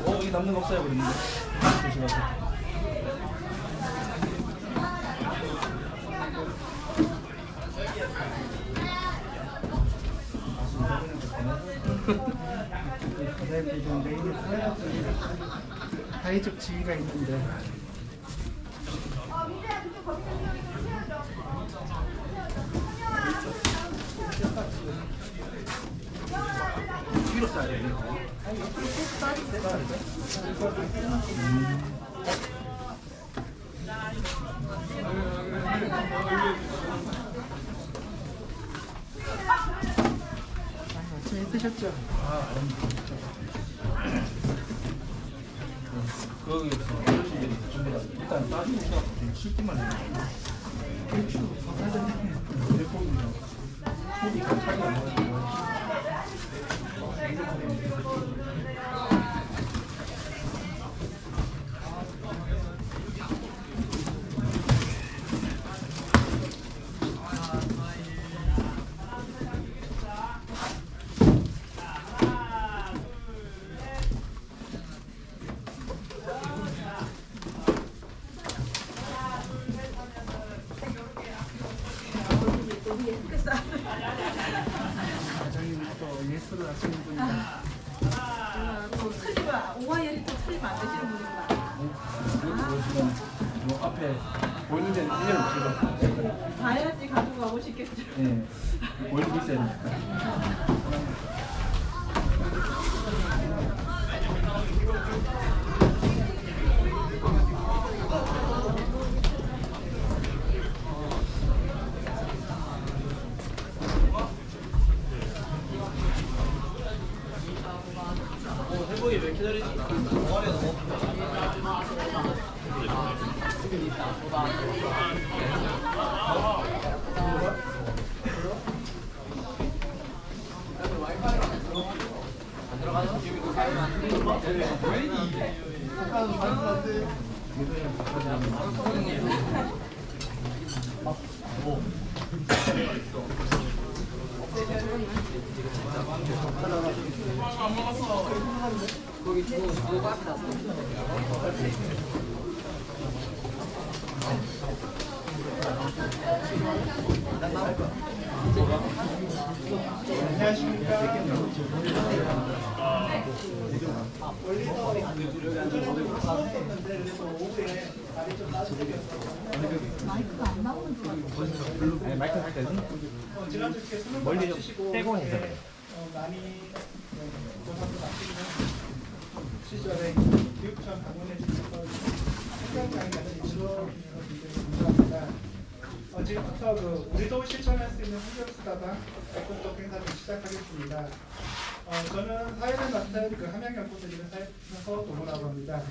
여기 남는 거 없어요 그랬는데 조심하세요. 바다에 좀 내일이 사회적 지위가 있는데 위로 써야 돼. 아침에 드셨죠? 거기서 어르신들이 전부 다 일단 따지고 생각하고 좀 씹기만 해요. 배추 사전에 대포는요. 속이 다 차이가 안 나가지고. 과장님이 또 예술을 하시는 분이다. 또 틀리면 오화열이 또 틀리면 안 되시는 분이구나. 여기 보시면 요 앞에 보이는 데는 1년을 찍어. 봐야지 가져가고 싶겠죠. 예. 보이는 게 있어야 되니까. 해보기 왜 기다리지? 동아리가 너무 마이크가 안 나오는 것 같아요. 아니 마이크 할 때는 멀리 좀 떼고 해서 그래요. 많이 고생도 마치고 시절에 교육청 방문해 주셔서 환경장애를 이루어주셔서 굉장히 감사합니다. 지금부터 우리도 실천할 수 있는 환경수다방 에코톡 행사를 시작하겠습니다. 저는 사회를 맡은 함양연구소지구 사회에서 도모라고 합니다.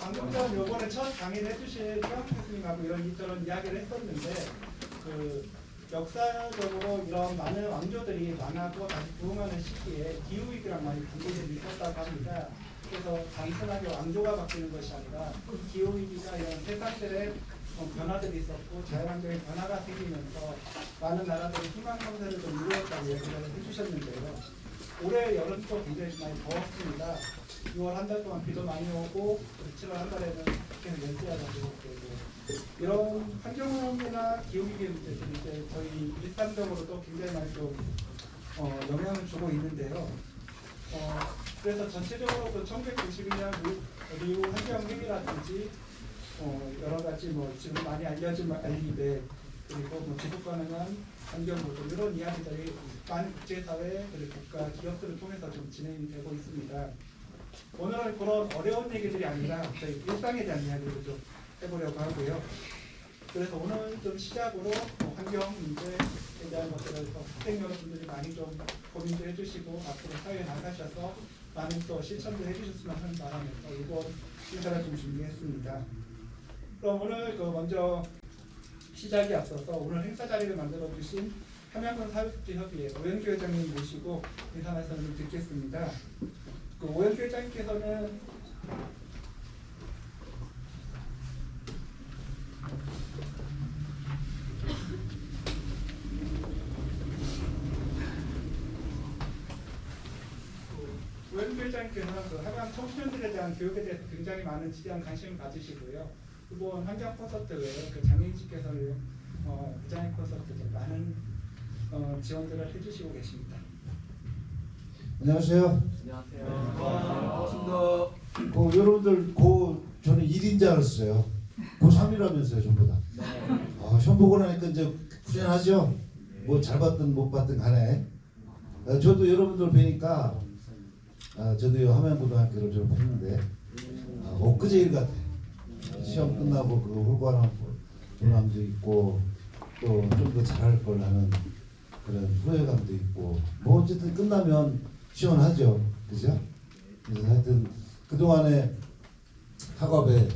방금 전 요번에 첫 강의를 해주신 최영 교수님하고 이런 이야기를 했었는데 역사적으로 이런 많은 왕조들이 망하고 다시 부흥하는 시기에 기후위기랑 많이 관계들이 있었다고 합니다. 그래서 단순하게 왕조가 바뀌는 것이 아니라 기후위기가 이런 세상들의 변화들이 있었고 자연환경의 변화가 생기면서 많은 나라들이 희망 상태를 좀 이루었다고 얘기를 해주셨는데요. 올해 여름도 굉장히 많이 더웠습니다. 6월 한 달 동안 비도 많이 오고 7월 한 달에는 계속 열대야가지고 이런 환경오염이나 기후위기 문제들이 이제 저희 일상적으로도 굉장히 많이 좀 영향을 주고 있는데요. 그래서 전체적으로 그 1992년 리우 환경회의라든지 여러 가지 지금 많이 알려진 알리베 그리고 지속 가능한 환경보도 이런 이야기들이 많은 국제사회 그리고 국가 기업들을 통해서 좀 진행이 되고 있습니다. 오늘은 그런 어려운 얘기들이 아니라 저희 일상에 대한 이야기를 좀 해보려고 하고요. 그래서 오늘 좀 시작으로 환경 문제에 대한 것들을 학생 여러분들이 많이 좀 고민도 해주시고 앞으로 사회에 나가셔서 많은 또 실천도 해주셨으면 하는 바람에서 이번 행사를 좀 준비했습니다. 그럼 오늘 먼저 시작에 앞서서 오늘 행사 자리를 만들어 주신 함양군 사회복지협의회 오현규 회장님 모시고 인사 말씀을 좀 듣겠습니다. 그 오연교장께서는 오연교장께서는 그 하강 청소년들에 대한 교육에 대해서 굉장히 많은 지대한 관심을 가지시고요. 이번 환경 콘서트 외에 그 장애인식께서는 무장애 콘서트 등 많은 지원들을 해주시고 계십니다. 안녕하세요. 안녕하세요. 반갑습니다. 여러분들 저는 1인 줄 알았어요. 고3이라면서요 전부 다. 시험 보고 나니까 이제 후련하죠. 뭐 잘 봤든 못 봤든 간에. 저도 여러분들 뵈니까 저도 함양고등학교를 졸업했는데 엊그제일 같아. 시험 끝나고 그 홀과한 보람도 있고 또 좀 더 잘할 걸 하는 그런 후회감도 있고 뭐 어쨌든 끝나면 시원하죠, 그죠? 그래서 하여튼 그 동안에 학업에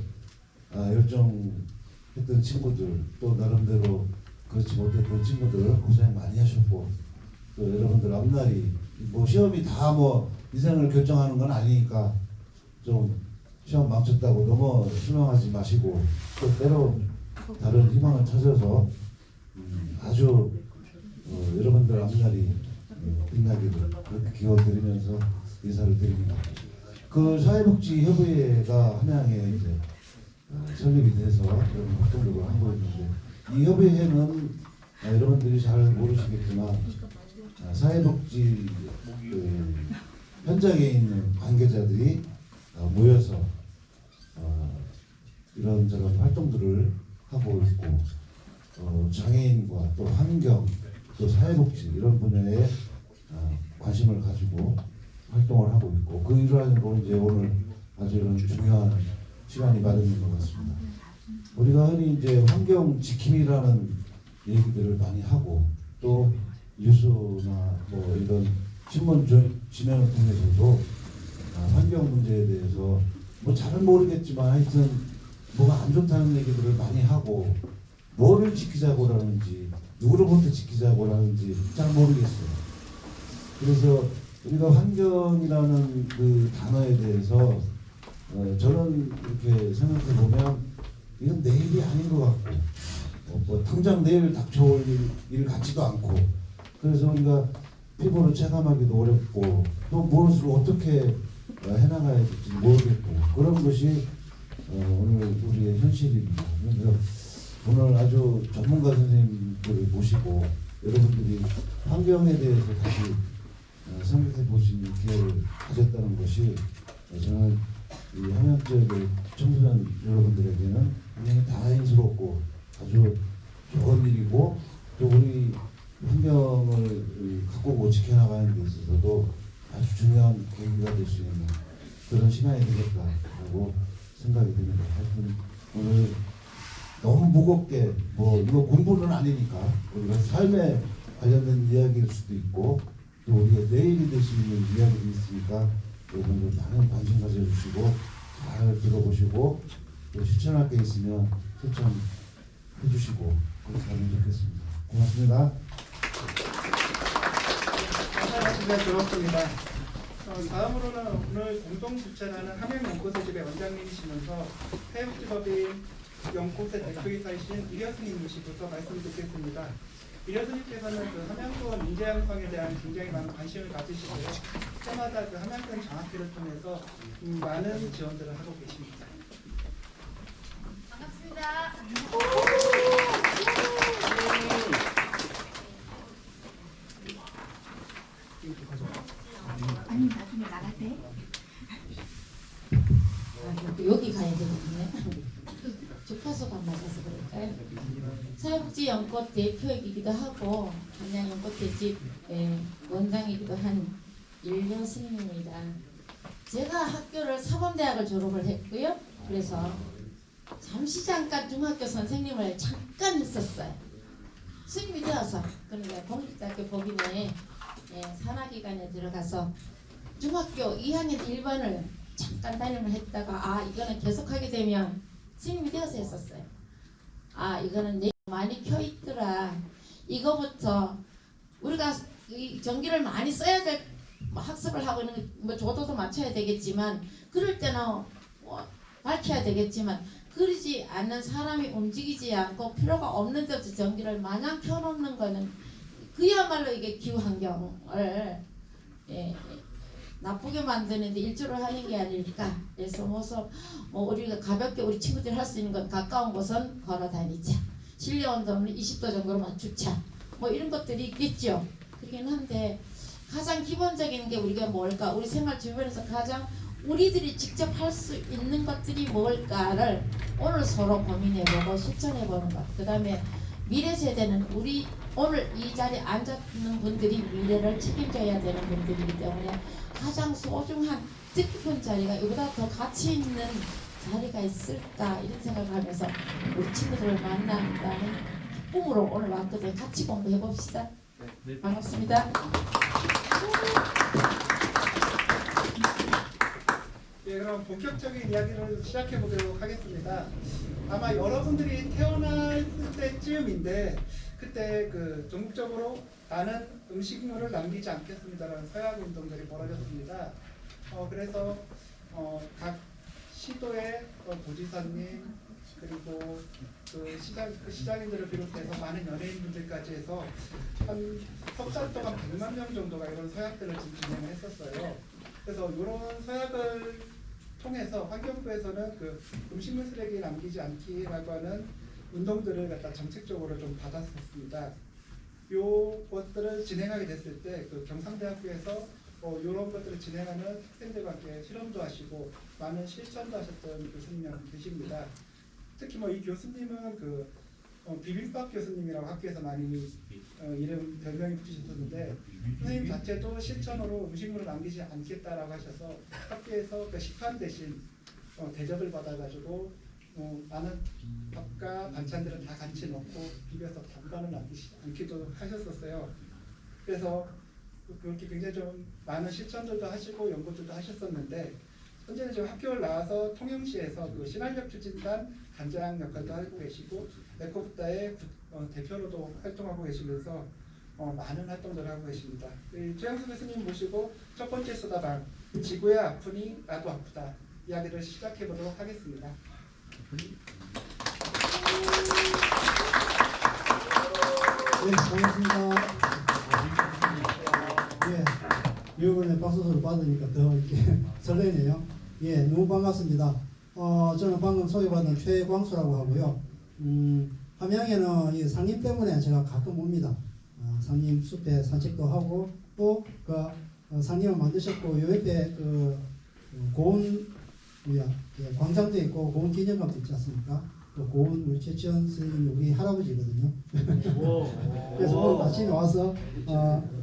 열정했던 친구들 또 나름대로 그렇지 못했던 친구들 고생 많이 하셨고 또 여러분들 앞날이 뭐 시험이 다 뭐 인생을 결정하는 건 아니니까 좀 시험 망쳤다고 너무 실망하지 마시고 또 때로 다른 희망을 찾아서 아주 여러분들 앞날이 빛나기를 그렇게 기원드리면서 인사를 드립니다. 그 사회복지협의회가 함양에 이제 설립이 돼서 그런 활동들을 하고 있는데 이 협의회는 여러분들이 잘 모르시겠지만 사회복지 현장에 있는 관계자들이 모여서 이런저런 활동들을 하고 있고 장애인과 또 환경 또 사회복지 이런 분야에 관심을 가지고 활동을 하고 있고 그 일환으로 이제 오늘 아주 이런 중요한 시간이 마련된 것 같습니다. 우리가 흔히 이제 환경 지킴이라는 얘기들을 많이 하고 또 뉴스나 뭐 이런 신문 지면을 통해서도 환경 문제에 대해서 뭐 잘은 모르겠지만 하여튼 뭐가 안 좋다는 얘기들을 많이 하고 뭐를 지키자고 하는지 누구로부터 지키자고 하는지 잘 모르겠어요. 그래서 우리가 환경이라는 그 단어에 대해서 저는 이렇게 생각해 보면 이건 내일이 아닌 것 같고 뭐 당장 내일 닥쳐올 일 같지도 않고 그래서 우리가 피부로 체감하기도 어렵고 또 무엇을 어떻게 해나가야 될지 모르겠고 그런 것이 오늘 우리의 현실입니다. 그래서 오늘 아주 전문가 선생님들을 모시고 여러분들이 환경에 대해서 다시 생각해 보시는 기회를 가졌다는 것이 저는 이 함양 지역의 청소년 여러분들에게는 굉장히 다행스럽고 아주 좋은 일이고 또 우리 환경을 가꾸고 지켜나가는 데 있어서도 아주 중요한 계기가 될 수 있는 그런 시간이 되겠다라고 생각이 듭니다. 하여튼 오늘 너무 무겁게 뭐 이거 공부는 아니니까 우리가 삶에 관련된 이야기일 수도 있고 또 우리가 내일이 될 수 있는 이야기도 있으니까 여러분들 많은 관심 가져주시고 잘 들어보시고 또 실천할 게 있으면 실천해 주시고 그렇게 하면 좋겠습니다. 고맙습니다. 네, 들었습니다. 다음으로는 오늘 공동주최라는 함양 연꽃의 집의 원장님이시면서 사회복지법인 연꽃의 대표이사이신 이려스님 모시고서 말씀 듣겠습니다. 이려스님께서는 그 함양권 인재 양성에 대한 굉장히 많은 관심을 가지시고요. 해마다 그 함양권 장학회를 통해서 많은 지원들을 하고 계십니다. 반갑습니다. 아니 나중에 나갈 때 여기 가야 되거든요. 주파수가 안 맞아서 그럴까요? 사회복지 연꽃 대표이기도 하고 함양 연꽃대집 원장이기도 한 일려스님입니다. 제가 학교를 사범대학을 졸업을 했고요. 그래서 잠시 잠깐 중학교 선생님을 잠깐 했었어요. 스님이 되어서 그러니까 공립대학교 법인에 산하기관에 들어가서 중학교 2학년 1반을 잠깐 담임을 했다가 이거는 계속하게 되면 스님이 되어서 했었어요. 이거는 내 많이 켜있더라. 이거부터 우리가 이 전기를 많이 써야 될 뭐 학습을 하고 있는 뭐 조도도 맞춰야 되겠지만 그럴 때는 뭐 밝혀야 되겠지만 그러지 않는 사람이 움직이지 않고 필요가 없는 데서 전기를 마냥 켜놓는 거는 그야말로 이게 기후 환경을 나쁘게 만드는데 일조를 하는 게 아닐까. 그래서 뭐 우리가 가볍게 우리 친구들이 할 수 있는 건 가까운 곳은 걸어 다니자. 실내 온도는 20도 정도로 맞추자. 뭐 이런 것들이 있겠죠. 그렇긴 한데 가장 기본적인 게 우리가 뭘까? 우리 생활 주변에서 가장 우리들이 직접 할 수 있는 것들이 뭘까를 오늘 서로 고민해보고 실천해보는 것. 그 다음에 미래 세대는 우리 오늘 이 자리에 앉아 있는 분들이 미래를 책임져야 되는 분들이기 때문에 가장 소중한 뜻깊은 자리가 이보다 더 가치 있는 자리가 있을까 이런 생각을 하면서 우리 친구들을 만난다는 기쁨으로 오늘 왔거든요. 같이 공부해 봅시다. 네. 반갑습니다. 예, 그럼 본격적인 이야기를 시작해 보도록 하겠습니다. 아마 여러분들이 태어났을 때쯤인데 그때 그 전국적으로 나는 음식물을 남기지 않겠습니다라는 서약 운동들이 벌어졌습니다. 그래서 각 시도의 도지사님 그리고 그 시장님들을 비롯해서 많은 연예인분들까지 해서 한 석 달 동안 100만 명 정도가 이런 서약들을 지금 진행을 했었어요. 그래서 이런 서약을 통해서 환경부에서는 그 음식물 쓰레기 남기지 않기라고 하는 운동들을 갖다 정책적으로 좀 받았었습니다. 요것들을 진행하게 됐을 때 그 경상대학교에서 이런 것들을 진행하는 학생들과 함께 실험도 하시고 많은 실천도 하셨던 교수님이 계십니다. 특히 뭐 이 교수님은 그 비빔밥 교수님이라고 학교에서 많이 이름 별명이 붙이셨었는데 선생님 자체도 실천으로 음식물을 남기지 않겠다라고 하셔서 학교에서 그 식판 대신 대접을 받아가지고 많은 밥과 반찬들을 다 같이 넣고 비벼서 반반을 남기지 않기도 하셨었어요. 그래서 그렇게 굉장히 좀 많은 실천들도 하시고 연구들도 하셨었는데 현재는 지금 학교를 나와서 통영시에서 그 신한력 추진단 단장 역할도 하고 계시고 에코북다의 대표로도 활동하고 계시면서 많은 활동들을 하고 계십니다. 최영수 교수님 모시고 첫 번째 수다방 지구야 아프니 나도 아프다 이야기를 시작해 보도록 하겠습니다. 네, 반갑습니다. 예, 이번에 박수소리 받으니까 더 이렇게 설레네요. 예, 너무 반갑습니다. 저는 방금 소개받은 최광수라고 하고요. 함양에는 이 상림 때문에 제가 가끔 옵니다. 상림 숲에 산책도 하고 또 그 상림을 만드셨고 요 옆에 그 고운 광장도 있고 고운 기념관도 있지 않습니까? 또 고운 우리 최치원 선생님 우리 할아버지거든요. 그래서 오늘 아침에 와서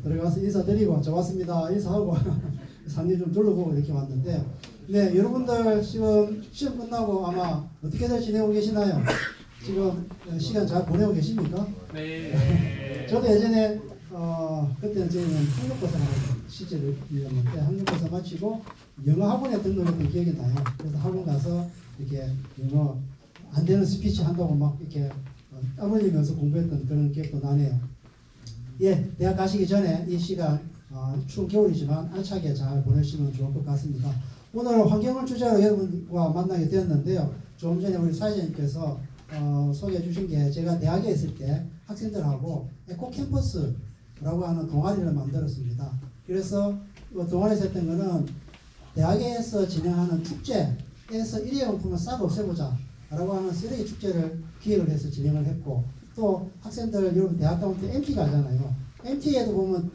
들어가서 인사드리고 저 왔습니다 인사하고 상림 좀 둘러보고 이렇게 왔는데 네 여러분들 지금 시험 끝나고 아마 어떻게들 지내고 계시나요? 지금 시간 잘 보내고 계십니까? 네. 저도 예전에 그때는 저희는 학력고사 시절이었는데 학력고사 마치고 영어 학원에 등록했던 기억이 나요. 그래서 학원 가서 이렇게 영어 안 되는 스피치 한다고 막 이렇게 땀 흘리면서 공부했던 그런 기억도 나네요. 예, 대학 가시기 전에 이 시간 추운 겨울이지만 알차게 잘 보내시면 좋을 것 같습니다. 오늘 환경을 주제로 여러분과 만나게 되었는데요. 조금 전에 우리 사회자님께서 소개해 주신 게 제가 대학에 있을 때 학생들하고 에코캠퍼스라고 하는 동아리를 만들었습니다. 그래서 동아리에서 했던 거는 대학에서 진행하는 축제에서 일회용품을 싹 없애보자 라고 하는 쓰레기 축제를 기획을 해서 진행을 했고 또 학생들 여러분 대학 다닐 때 MT 가잖아요. MT에도 보면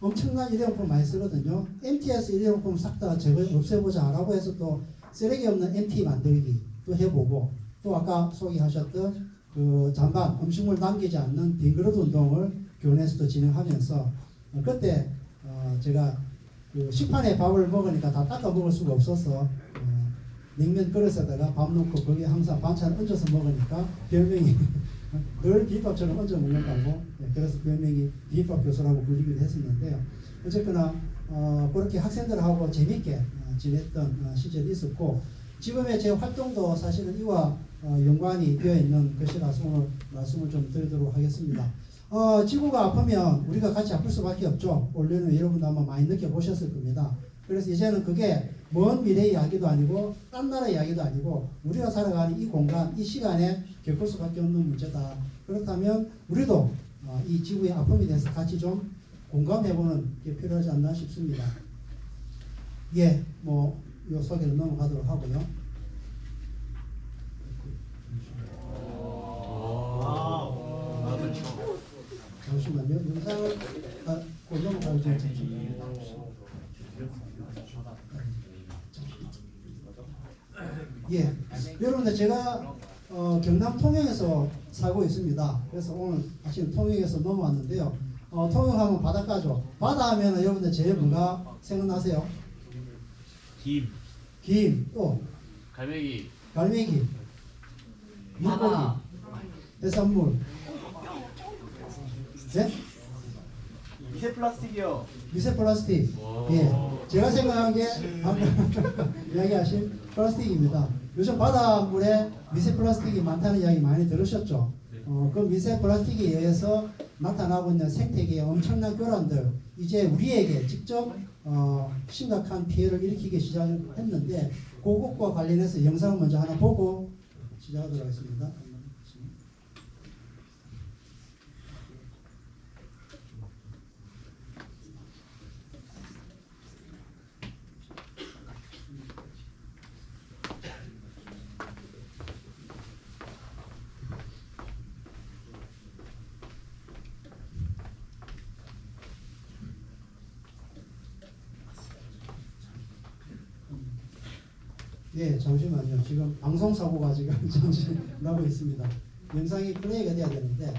엄청난 일회용품 많이 쓰거든요. MT에서 일회용품 싹 다 없애보자 라고 해서 또 쓰레기 없는 MT 만들기 또 해보고 또 아까 소개하셨던 그 잔반 음식물 남기지 않는 빈그릇 운동을 교내에서도 진행하면서 그때 제가 그 식판에 밥을 먹으니까 다 닦아 먹을 수가 없어서 냉면 그릇에다가 밥 넣고 거기에 항상 반찬 얹어서 먹으니까 별명이 늘 비빔밥처럼 얹어 먹는다고 그래서 별명이 비빔밥 교수라고 불리기도 했었는데요. 어쨌거나 그렇게 학생들하고 재밌게 지냈던 시절이 있었고 지금의 제 활동도 사실은 이와 연관이 되어 있는 것이라서 오늘 말씀을 좀 드리도록 하겠습니다. 지구가 아프면 우리가 같이 아플 수밖에 없죠. 원래는 여러분도 아마 많이 느껴보셨을 겁니다. 그래서 이제는 그게 먼 미래 이야기도 아니고 딴 나라 이야기도 아니고 우리가 살아가는 이 공간, 이 시간에 겪을 수밖에 없는 문제다. 그렇다면 우리도 이 지구의 아픔에 대해서 같이 좀 공감해보는 게 필요하지 않나 싶습니다. 예, 뭐 요 소개를 넘어가도록 하고요. 잠시만요. 영상을 곧 넘어가기 전에 예, 여러분들 제가 경남 통영에서 살고 있습니다. 그래서 오늘 아침 통영에서 넘어왔는데요. 통영하면 바닷가죠. 바다 하면 여러분들 제일 뭐가 생각나세요? 김, 또 갈매기, 물고기, 해산물. 네? 미세 플라스틱이요. 미세 플라스틱. 예. 제가 생각한 게 방금 이야기하신 플라스틱입니다. 요즘 바닷물에 미세 플라스틱이 많다는 이야기 많이 들으셨죠? 그 미세 플라스틱에 의해서 나타나고 있는 생태계의 엄청난 교란들, 이제 우리에게 직접 심각한 피해를 일으키기 시작했는데, 그것과 관련해서 영상을 먼저 하나 보고 시작하도록 하겠습니다. 예, 잠시만요. 지금 방송사고가 지금 잠시 나고 있습니다. 영상이 플레이가 돼야 되는데.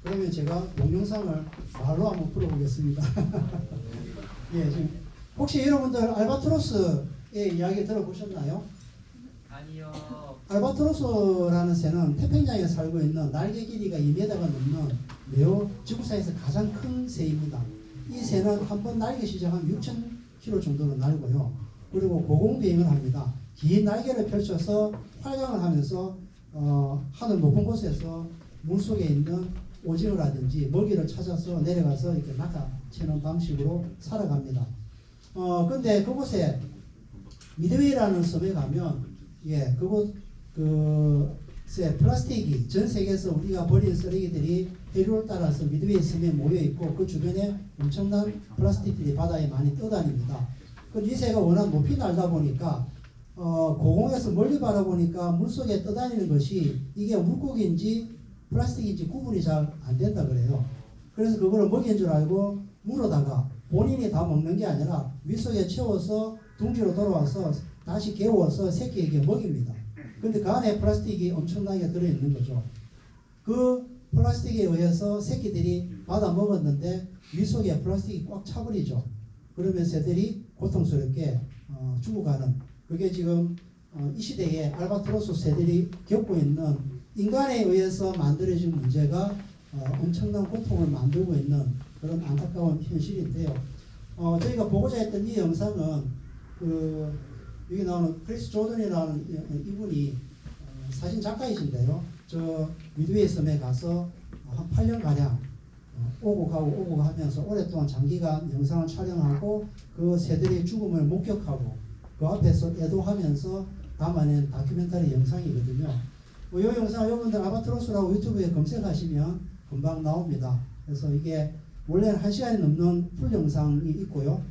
그러면 제가 동영상을 말로 한번 풀어보겠습니다. 예, 지금 혹시 여러분들 알바트로스의 이야기 들어보셨나요? 아니요. 알바트로스라는 새는 태평양에 살고 있는 날개 길이가 2m가 넘는 매우 지구상에서 가장 큰 새입니다. 이 새는 한 번 날개 시작한 6,000km 정도로 날고요. 그리고 고공비행을 합니다. 긴 날개를 펼쳐서 활강을 하면서 하늘 높은 곳에서 물속에 있는 오징어라든지 먹이를 찾아서 내려가서 이렇게 낚아채는 방식으로 살아갑니다. 근데 그곳에 미드웨이라는 섬에 가면 그곳에 플라스틱이 전 세계에서 우리가 버린 쓰레기들이 해류를 따라서 미드웨이 섬에 모여 있고 그 주변에 엄청난 플라스틱들이 바다에 많이 떠다닙니다. 이 새가 워낙 높이 날다 보니까 고공에서 멀리 바라보니까 물속에 떠다니는 것이 이게 물고기인지 플라스틱인지 구분이 잘 안 된다 그래요. 그래서 그거를 먹이인 줄 알고 물어다가 본인이 다 먹는 게 아니라 윗속에 채워서 둥지로 돌아와서 다시 개워서 새끼에게 먹입니다. 근데 그 안에 플라스틱이 엄청나게 들어있는 거죠. 그 플라스틱에 의해서 새끼들이 받아 먹었는데 윗속에 플라스틱이 꽉 차버리죠. 그러면 새들이 고통스럽게 죽어가는, 그게 지금 이 시대에 알바트로스 새들이 겪고 있는 인간에 의해서 만들어진 문제가 엄청난 고통을 만들고 있는 그런 안타까운 현실인데요. 저희가 보고자 했던 이 영상은 여기 나오는 크리스 조던이라는 이분이 사진 작가이신데요. 저 미드웨이 섬에 가서 한 8년가량 오고 가고 하면서 오랫동안 장기간 영상을 촬영하고 그 새들의 죽음을 목격하고 그 앞에서 애도하면서 담아낸 다큐멘터리 영상이거든요. 이 영상 여러분들 알바트로스라고 유튜브에 검색하시면 금방 나옵니다. 그래서 이게 원래는 1시간이 넘는 풀 영상이 있고요.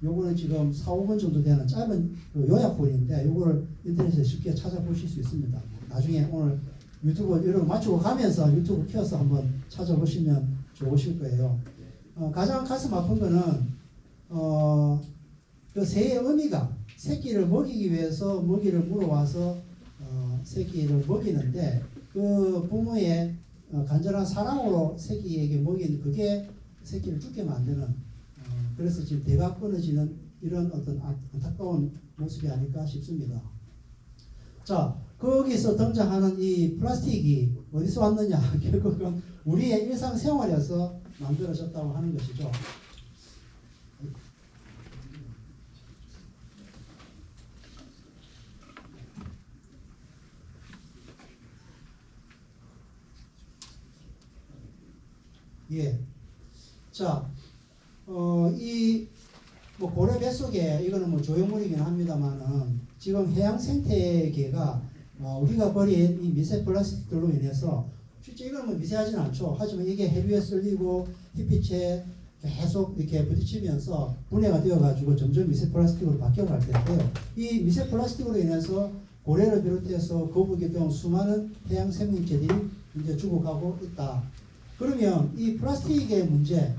요거는 지금 4, 5분 정도 되는 짧은 요약본인데 요거를 인터넷에 쉽게 찾아보실 수 있습니다. 나중에 오늘 유튜브 여러분 맞추고 가면서 유튜브 켜서 한번 찾아보시면 좋으실 거예요. 가장 가슴 아픈 거는 그 새의 어미가 새끼를 먹이기 위해서 먹이를 물어와서 새끼를 먹이는데 그 부모의 간절한 사랑으로 새끼에게 먹인 그게 새끼를 죽게 만드는 그래서 지금 대가 끊어지는 이런 어떤 안타까운 모습이 아닐까 싶습니다. 자, 거기서 등장하는 이 플라스틱이 어디서 왔느냐? 결국은 우리의 일상생활에서 만들어졌다고 하는 것이죠. 예. 자, 뭐 고래 뱃속에 이거는 뭐 조형물이긴 합니다만은 지금 해양 생태계가 우리가 버린 이 미세 플라스틱들로 인해서 실제 이건 뭐 미세하진 않죠. 하지만 이게 해류에 쓸리고 햇빛에 계속 이렇게 부딪히면서 분해가 되어가지고 점점 미세 플라스틱으로 바뀌어갈 텐데요. 이 미세 플라스틱으로 인해서 고래를 비롯해서 거북이 등 수많은 해양 생명체들이 이제 죽어가고 있다. 그러면 이 플라스틱의 문제,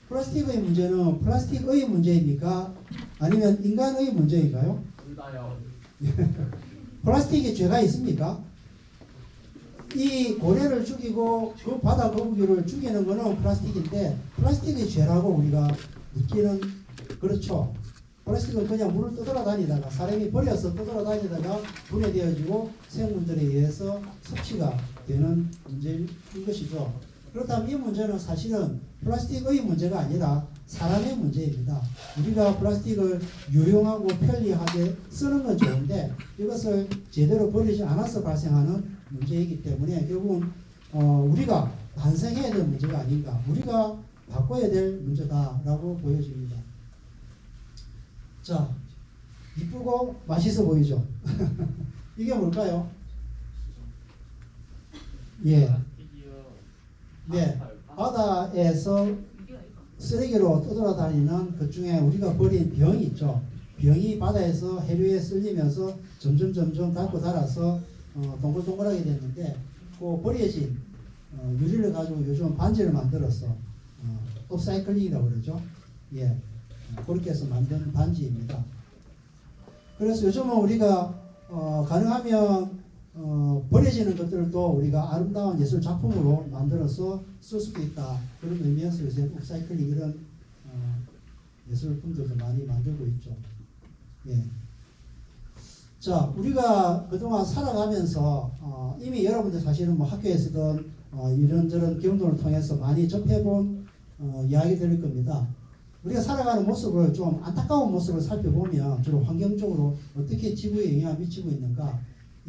플라스틱의 문제는 플라스틱의 문제입니까? 아니면 인간의 문제인가요? 둘 다요. 플라스틱에 죄가 있습니까? 이 고래를 죽이고 그 바다 거북이를 죽이는 것은 플라스틱인데 플라스틱의 죄라고 우리가 느끼는 그렇죠. 플라스틱은 그냥 물을 떠돌아다니다가 사람이 버려서 떠돌아다니다가 분해되어지고 생물들에 의해서 섭취가 되는 문제인 것이죠. 그렇다면 이 문제는 사실은 플라스틱의 문제가 아니라 사람의 문제입니다. 우리가 플라스틱을 유용하고 편리하게 쓰는 건 좋은데 이것을 제대로 버리지 않아서 발생하는 문제이기 때문에 결국은 우리가 반성해야 될 문제가 아닌가, 우리가 바꿔야 될 문제다라고 보여집니다. 자, 이쁘고 맛있어 보이죠? 이게 뭘까요? 예. 네, 바다에서 쓰레기로 떠돌아다니는 그 중에 우리가 버린 병이 있죠. 병이 바다에서 해류에 쓸리면서 점점 닳고 닳아서 동글동글하게 됐는데 그 버려진 유리를 가지고 요즘 반지를 만들어서 업사이클링이라고 그러죠. 예, 그렇게 해서 만든 반지입니다. 그래서 요즘은 우리가 가능하면 버려지는 것들도 우리가 아름다운 예술 작품으로 만들어서 쓸 수도 있다. 그런 의미에서 요새 업사이클링 이런 예술품들도 많이 만들고 있죠. 예. 자, 우리가 그동안 살아가면서 이미 여러분들 사실은 뭐 학교에서든 이런저런 경로를 통해서 많이 접해본 이야기들일 겁니다. 우리가 살아가는 모습을 좀 안타까운 모습을 살펴보면 주로 환경적으로 어떻게 지구에 영향을 미치고 있는가.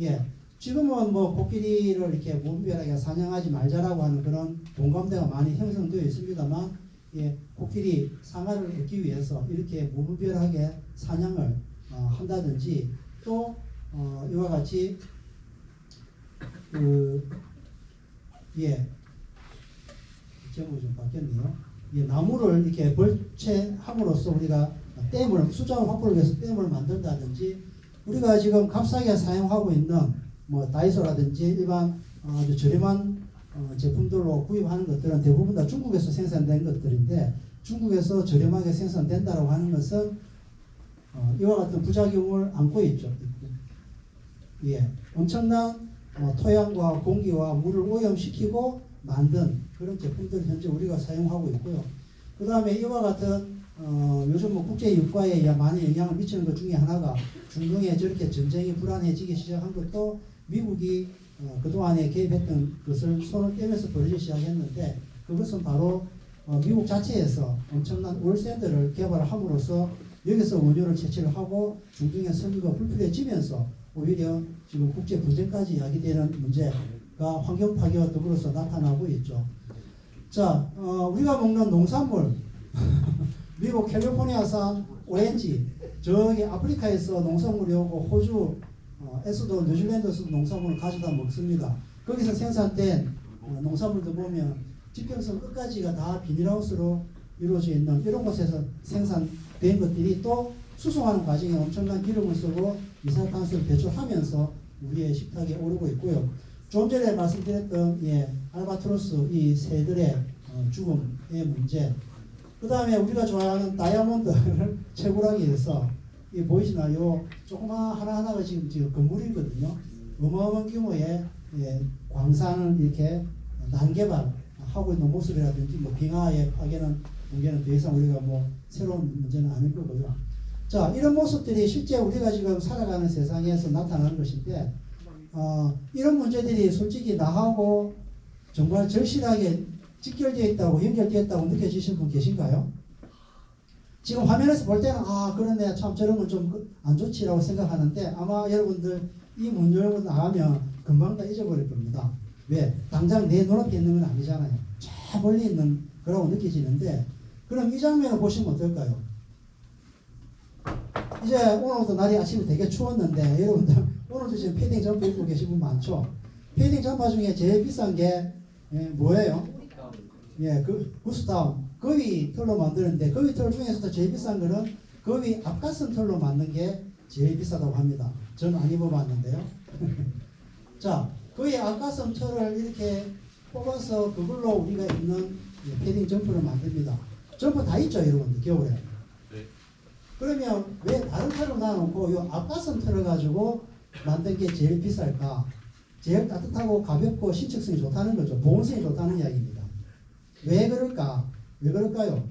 예. 지금은 뭐 코끼리를 이렇게 무분별하게 사냥하지 말자라고 하는 그런 공감대가 많이 형성되어 있습니다만, 예, 코끼리 상아를 얻기 위해서 이렇게 무분별하게 사냥을 한다든지 또 이와 같이 제목이 좀 바뀌었네요. 예, 나무를 이렇게 벌채함으로써 우리가 댐을 수자원 확보를 위해서 댐을 만든다든지 우리가 지금 값싸게 사용하고 있는 뭐 다이소라든지 일반 아주 저렴한 제품들로 구입하는 것들은 대부분 다 중국에서 생산된 것들인데 중국에서 저렴하게 생산된다고 하는 것은 이와 같은 부작용을 안고 있죠. 예, 엄청난 토양과 공기와 물을 오염시키고 만든 그런 제품들 현재 우리가 사용하고 있고요. 그 다음에 이와 같은 요즘 뭐 국제 유가에 많은 영향을 미치는 것 중에 하나가 중동에 저렇게 전쟁이 불안해지기 시작한 것도 미국이 그동안에 개입했던 것을 손을 떼면서 벌어지기 시작했는데 그것은 바로 미국 자체에서 엄청난 올샌드를 개발함으로써 여기서 원유를 채취를 하고 중동의 석유가 불필요해지면서 오히려 지금 국제 분쟁까지 야기되는 문제가 환경 파괴와 더불어서 나타나고 있죠. 자, 우리가 먹는 농산물 미국 캘리포니아산 오렌지, 저기 아프리카에서 농산물이 오고 호주에서도 뉴질랜드에서도 농산물을 가져다 먹습니다. 거기서 생산된 농산물도 보면 집경선 끝까지가 다 비닐하우스로 이루어져 있는 이런 곳에서 생산된 것들이 또 수송하는 과정에 엄청난 기름을 쓰고 이산화탄소를 배출하면서 우리의 식탁에 오르고 있고요. 좀 전에 말씀드렸던 알바트로스 이 새들의 죽음의 문제, 그 다음에 우리가 좋아하는 다이아몬드를 채굴하기 위해서 이 보이시나요? 조그마한 하나하나가 지금 건물이거든요. 어마어마한 규모의 광산을 이렇게 난개발하고 있는 모습이라든지 뭐 빙하의 파괴는 붕괴는 더 이상 우리가 뭐 새로운 문제는 아닐 거고요. 자, 이런 모습들이 실제 우리가 지금 살아가는 세상에서 나타나는 것인데 이런 문제들이 솔직히 나하고 정말 절실하게 직결되어 있다고 연결되어 있다고 느껴지신 분 계신가요? 지금 화면에서 볼 때는 그러네 참 저런 건 좀 안 좋지라고 생각하는데 아마 여러분들 이 문 열고 나가면 금방 다 잊어버릴 겁니다. 왜? 당장 내 눈앞에 있는 건 아니잖아요. 저 멀리 있는 거라고 느껴지는데 그럼 이 장면을 보시면 어떨까요? 이제 오늘부터 날이 아침에 되게 추웠는데 여러분들 오늘도 지금 패딩 점퍼 입고 계신 분 많죠? 패딩 점퍼 중에 제일 비싼 게 뭐예요? 그 구스다운 거위 털로 만드는데 거위 털 중에서도 제일 비싼 거는 거위 앞가슴 털로 만든 게 제일 비싸다고 합니다. 저는 안 입어봤는데요. 자, 거위 앞가슴 털을 이렇게 뽑아서 그걸로 우리가 입는 패딩 점퍼를 만듭니다. 점퍼 다 있죠, 여러분들 겨울에. 네. 그러면 왜 다른 털로 놔놓고 이 앞가슴 털을 가지고 만든 게 제일 비쌀까? 제일 따뜻하고 가볍고 신축성이 좋다는 거죠. 보온성이 좋다는 이야기입니다. 왜 그럴까? 왜 그럴까요?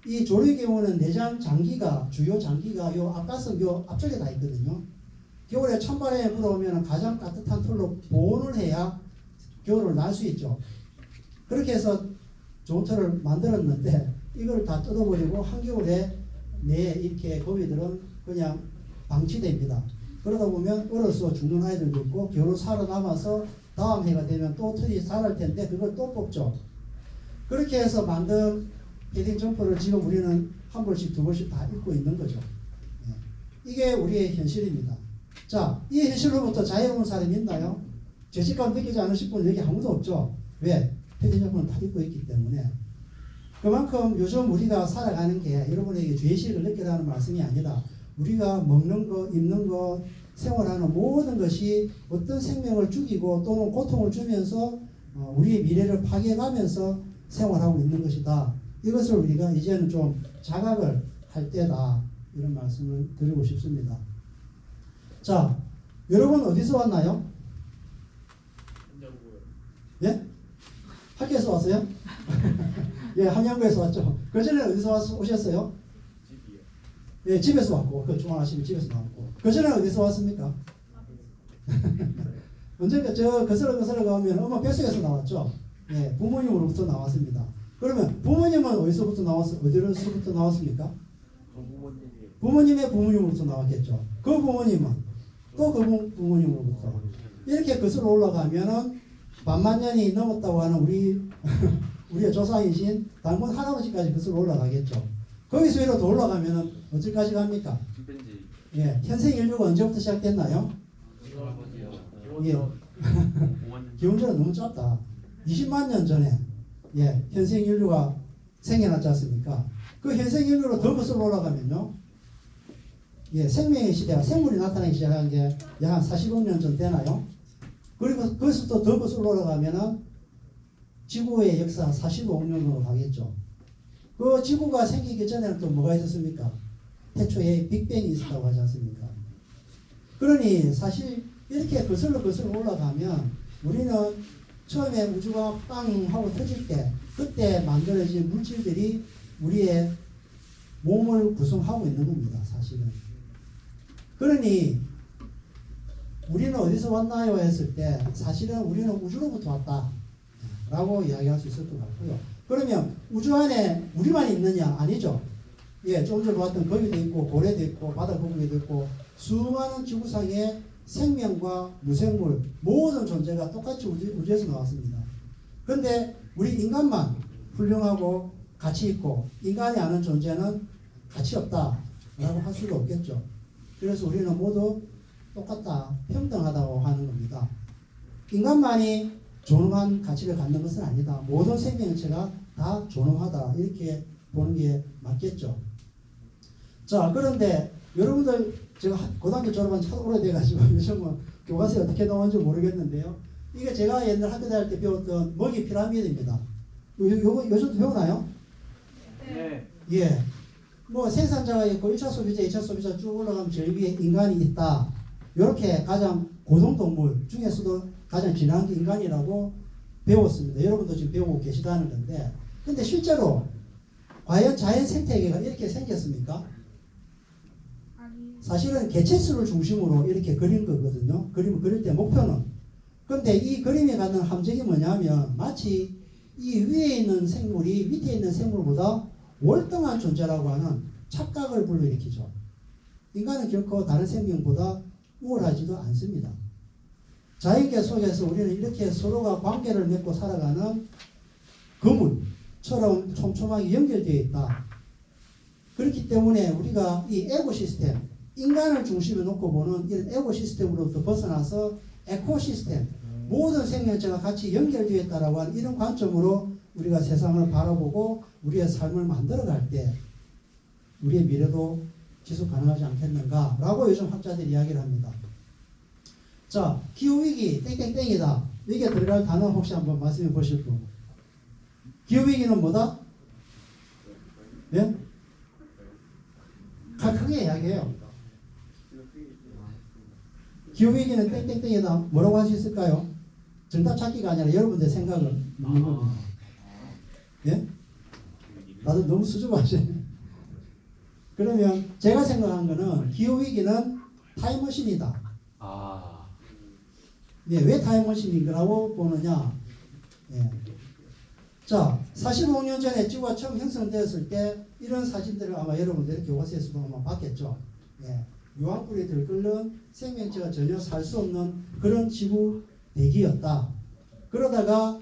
이 조류의 경우는 내장 장기가 주요 장기가 요 앞가슴 요 앞쪽에 다 있거든요. 겨울에 찬바람에 불어오면 가장 따뜻한 털로 보온을 해야 겨울을 날 수 있죠. 그렇게 해서 좋은 털을 만들었는데 이걸 다 뜯어버리고 한겨울에 내 이렇게 거위들은 그냥 방치됩니다. 그러다 보면 얼어서 죽는 아이들도 있고 겨울 살아남아서 다음 해가 되면 또 털이 자랄 텐데 그걸 또 뽑죠. 그렇게 해서 만든 패딩 점퍼를 지금 우리는 한 벌씩 두 벌씩 다 입고 있는 거죠. 이게 우리의 현실입니다. 자, 이 현실로부터 자유로운 사람이 있나요? 죄책감 느끼지 않으실 분 여기 아무도 없죠. 왜? 패딩 점퍼는 다 입고 있기 때문에. 그만큼 요즘 우리가 살아가는 게 여러분에게 죄의식을 느끼라는 말씀이 아니라 우리가 먹는 거, 입는 거, 생활하는 모든 것이 어떤 생명을 죽이고 또는 고통을 주면서 우리의 미래를 파괴해가면서 생활하고 있는 것이다. 이것을 우리가 이제는 좀 자각을 할 때다. 이런 말씀을 드리고 싶습니다. 자, 여러분 어디서 왔나요? 예? 학교에서 왔어요? 예, 한양구에서 왔죠. 그 전에 어디서 오셨어요? 집이요. 예, 집에서 왔고, 그 중앙하시면 집에서 나왔고. 그 전에 어디서 왔습니까? 언젠가 저 거슬러 가면 엄마 뱃속에서 나왔죠. 예, 부모님으로부터 나왔습니다. 그러면 부모님은 어디서부터 어디로부터 나왔습니까? 부모님의 부모님으로부터 나왔겠죠. 그 부모님은 또 그 부모님으로부터 이렇게 거슬러 올라가면은 반만 년이 넘었다고 하는 우리의 조상이신 당군 할아버지까지 거슬러 올라가겠죠. 거기서 위로 더 올라가면은 어디까지 갑니까? 예, 현생 인류가 언제부터 시작됐나요? 예, 기원전은 너무 짧다. 20만 년 전에 예, 현생 인류가 생겨났지 않습니까? 그 현생 인류로 더 거슬러 올라가면요, 예, 생명의 시대가 생물이 나타나기 시작한 게 약 한 45억 년 전 되나요? 그리고 거기서 더 거슬러 올라가면은 지구의 역사 45억 년으로 가겠죠. 그 지구가 생기기 전에는 또 뭐가 있었습니까? 태초에 빅뱅이 있었다고 하지 않습니까? 그러니 사실 이렇게 거슬러 올라가면 우리는 처음에 우주가 빵 하고 터질 때 그때 만들어진 물질들이 우리의 몸을 구성하고 있는 겁니다. 사실은. 그러니 우리는 어디서 왔나요? 했을 때 사실은 우리는 우주로부터 왔다 라고 이야기할 수 있을 것 같고요. 그러면 우주 안에 우리만 있느냐? 아니죠. 예, 조금 전에 봤던 거위도 있고 고래도 있고 바다 거북이도 있고 수많은 지구상의 생명과 무생물 모든 존재가 똑같이 우주에서 나왔습니다. 그런데 우리 인간만 훌륭하고 가치 있고 인간이 아는 존재는 가치 없다라고 할 수가 없겠죠. 그래서 우리는 모두 똑같다, 평등하다고 하는 겁니다. 인간만이 존엄한 가치를 갖는 것은 아니다. 모든 생명체가 다 존엄하다. 이렇게 보는 게 맞겠죠. 자, 그런데 여러분들 제가 고등학교 졸업한 참 오래돼가지고 요즘은 교과서에 어떻게 나오는지 모르겠는데요. 이게 제가 옛날 학교 다닐 때 배웠던 먹이 피라미드입니다. 요즘도 배우나요? 네. 예. 뭐 생산자가 있고 1차 소비자, 2차 소비자 쭉 올라가면 제일 위에 인간이 있다. 이렇게 가장 고등동물 중에서도 가장 진한 게 인간이라고 배웠습니다. 여러분도 지금 배우고 계시다는 건데, 근데 실제로 과연 자연 생태계가 이렇게 생겼습니까? 사실은 개체수를 중심으로 이렇게 그린 거거든요. 그림을 그릴 때 목표는. 근데 이 그림에 갖는 함정이 뭐냐면 마치 이 위에 있는 생물이 밑에 있는 생물보다 월등한 존재라고 하는 착각을 불러일으키죠. 인간은 결코 다른 생명보다 우월하지도 않습니다. 자연계 속에서 우리는 이렇게 서로가 관계를 맺고 살아가는 그물처럼 촘촘하게 연결되어 있다. 그렇기 때문에 우리가 이 에코시스템, 인간을 중심에 놓고 보는 이런 에코시스템으로부터 벗어나서 에코시스템, 모든 생명체가 같이 연결되어 있다라고 하는 이런 관점으로 우리가 세상을 바라보고 우리의 삶을 만들어갈 때 우리의 미래도 지속 가능하지 않겠는가라고 요즘 학자들이 이야기를 합니다. 자, 기후위기 땡땡땡이다. 여기에 들어갈 단어 혹시 한번 말씀해 보실 분. 기후위기는 뭐다? 예? 크게 이야기해요. 기후위기는 땡땡땡이다. 뭐라고 할 수 있을까요? 정답 찾기가 아니라 여러분들 생각을 묻는 겁니다. 예? 다들 너무 수줍어하시네. 그러면 제가 생각한 거는 기후위기는 타임머신이다. 예, 왜 타임머신인가라고 보느냐. 예. 자, 45년 전에 지구가 처음 형성되었을 때 이런 사진들을 아마 여러분들 교과서에서도 아마 봤겠죠. 예. 유황불이 끓는 생명체가 전혀 살 수 없는 그런 지구 대기였다. 그러다가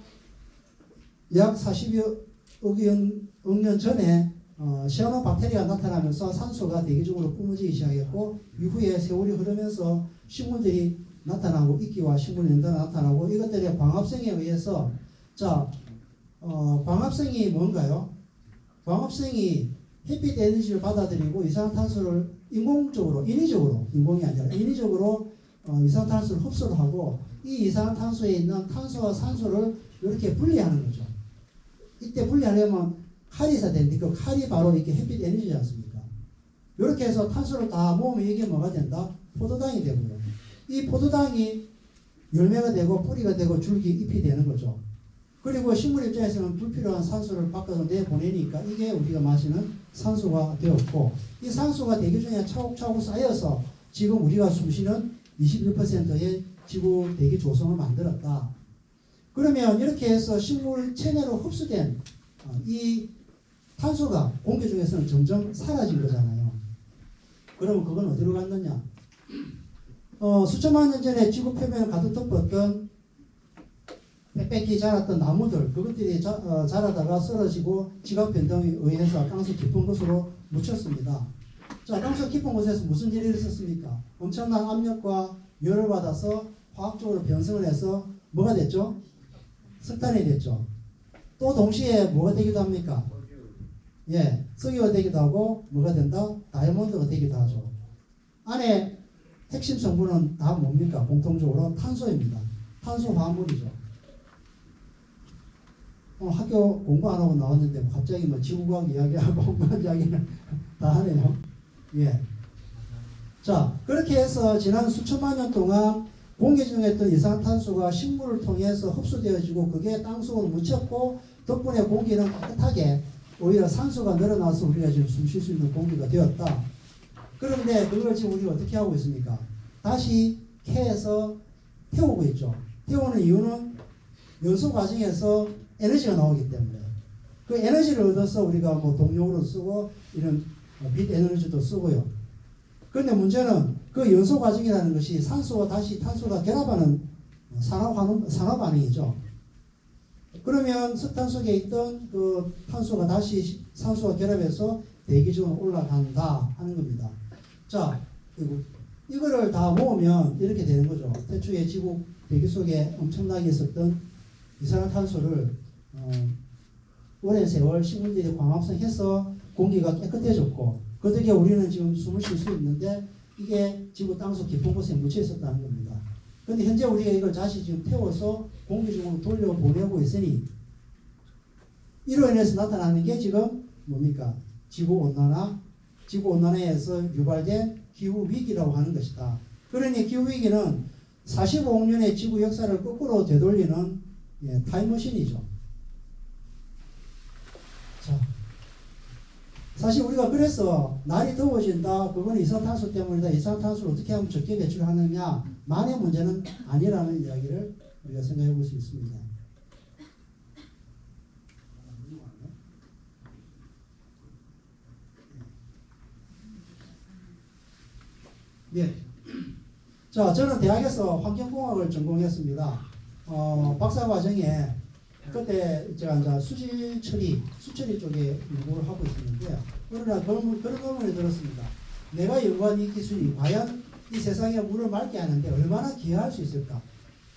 약 40억 년 전에 시아노박테리아가 나타나면서 산소가 대기적으로 뿜어지기 시작했고, 이후에 세월이 흐르면서 식물들이 나타나고 이끼와 식물 연단이 나타나고, 이것들의 광합성에 의해서 광합성이 뭔가요? 광합성이 햇빛 에너지를 받아들이고 이산화탄소를 인공적으로, 인공이 아니라 인위적으로 이산화탄소를 흡수를 하고, 이 이산화탄소에 있는 탄소와 산소를 이렇게 분리하는 거죠. 이때 분리하려면 칼이 있어야 되는데 그 칼이 바로 이렇게 햇빛 에너지지 않습니까? 이렇게 해서 탄소를 다 모으면 이게 뭐가 된다? 포도당이 되고요. 이 포도당이 열매가 되고 뿌리가 되고 줄기, 잎이 되는 거죠. 그리고 식물 입장에서는 불필요한 산소를 바꿔서 내보내니까 이게 우리가 마시는 산소가 되었고, 이 산소가 대기 중에 차곡차곡 쌓여서 지금 우리가 숨쉬는 21%의 지구 대기 조성을 만들었다. 그러면 이렇게 해서 식물 체내로 흡수된 이 탄소가 공기 중에서는 점점 사라진 거잖아요. 그러면 그건 어디로 갔느냐? 수천만 년 전에 지구 표면을 가득 덮었던 빽빽히 자랐던 나무들, 그것들이 자라다가 쓰러지고 지각 변동에 의해서 땅속 깊은 곳으로 묻혔습니다. 자, 땅속 깊은 곳에서 무슨 일이 있었습니까? 엄청난 압력과 열을 받아서 화학적으로 변성을 해서 뭐가 됐죠? 석탄이 됐죠. 또 동시에 뭐가 되기도 합니까? 예, 석유가 되기도 하고 뭐가 된다? 다이아몬드가 되기도 하죠. 안에 핵심 성분은 다 뭡니까? 공통적으로 탄소입니다. 탄소 화합물이죠. 학교 공부 안 하고 나왔는데 갑자기 뭐 지구과학 이야기하고 공부한 이야기를 다 하네요. 예. 자, 그렇게 해서 지난 수천만 년 동안 공기 중에 있던 이산탄소가 식물을 통해서 흡수되어지고 그게 땅속으로 묻혔고, 덕분에 공기는 깨끗하게 오히려 산소가 늘어나서 우리가 지금 숨 쉴 수 있는 공기가 되었다. 그런데 그걸 지금 우리가 어떻게 하고 있습니까? 다시 캐에서 태우고 있죠. 태우는 이유는 연소 과정에서 에너지가 나오기 때문에, 그 에너지를 얻어서 우리가 뭐 동력으로 쓰고 이런 빛 에너지도 쓰고요. 그런데 문제는 그 연소 과정이라는 것이 산소와 다시 탄소가 결합하는 산화 반응이죠. 그러면 석탄 속에 있던 그 탄소가 다시 산소와 결합해서 대기 중으로 올라간다 하는 겁니다. 자, 그리고 이거를 다 모으면 이렇게 되는 거죠. 태초에 지구 대기 속에 엄청나게 있었던 이산화탄소를 오랜 세월 식물들이 광합성해서 공기가 깨끗해졌고, 그 덕에 우리는 지금 숨을 쉴 수 있는데 이게 지구 땅속 깊은 곳에 묻혀 있었다는 겁니다. 그런데 현재 우리가 이걸 다시 지금 태워서 공기 중으로 돌려보내고 있으니 이로 인해서 나타나는 게 지금 뭡니까? 지구온난화에서 유발된 기후위기라고 하는 것이다. 그러니 기후위기는 45억 년의 지구 역사를 거꾸로 되돌리는 타임머신이죠. 자, 사실 우리가 그래서 날이 더워진다, 그거는 이산화탄소 때문이다, 이산화탄소를 어떻게 하면 적게 배출하느냐 만의 문제는 아니라는 이야기를 우리가 생각해 볼 수 있습니다. 예. 자, 저는 대학에서 환경공학을 전공했습니다. 박사 과정에 그때 제가 이제 수처리 쪽에 연구를 하고 있었는데, 그러나 그런 의문이 들었습니다. 내가 연구한 이 기술이 과연 이 세상에 물을 맑게 하는데 얼마나 기여할 수 있을까?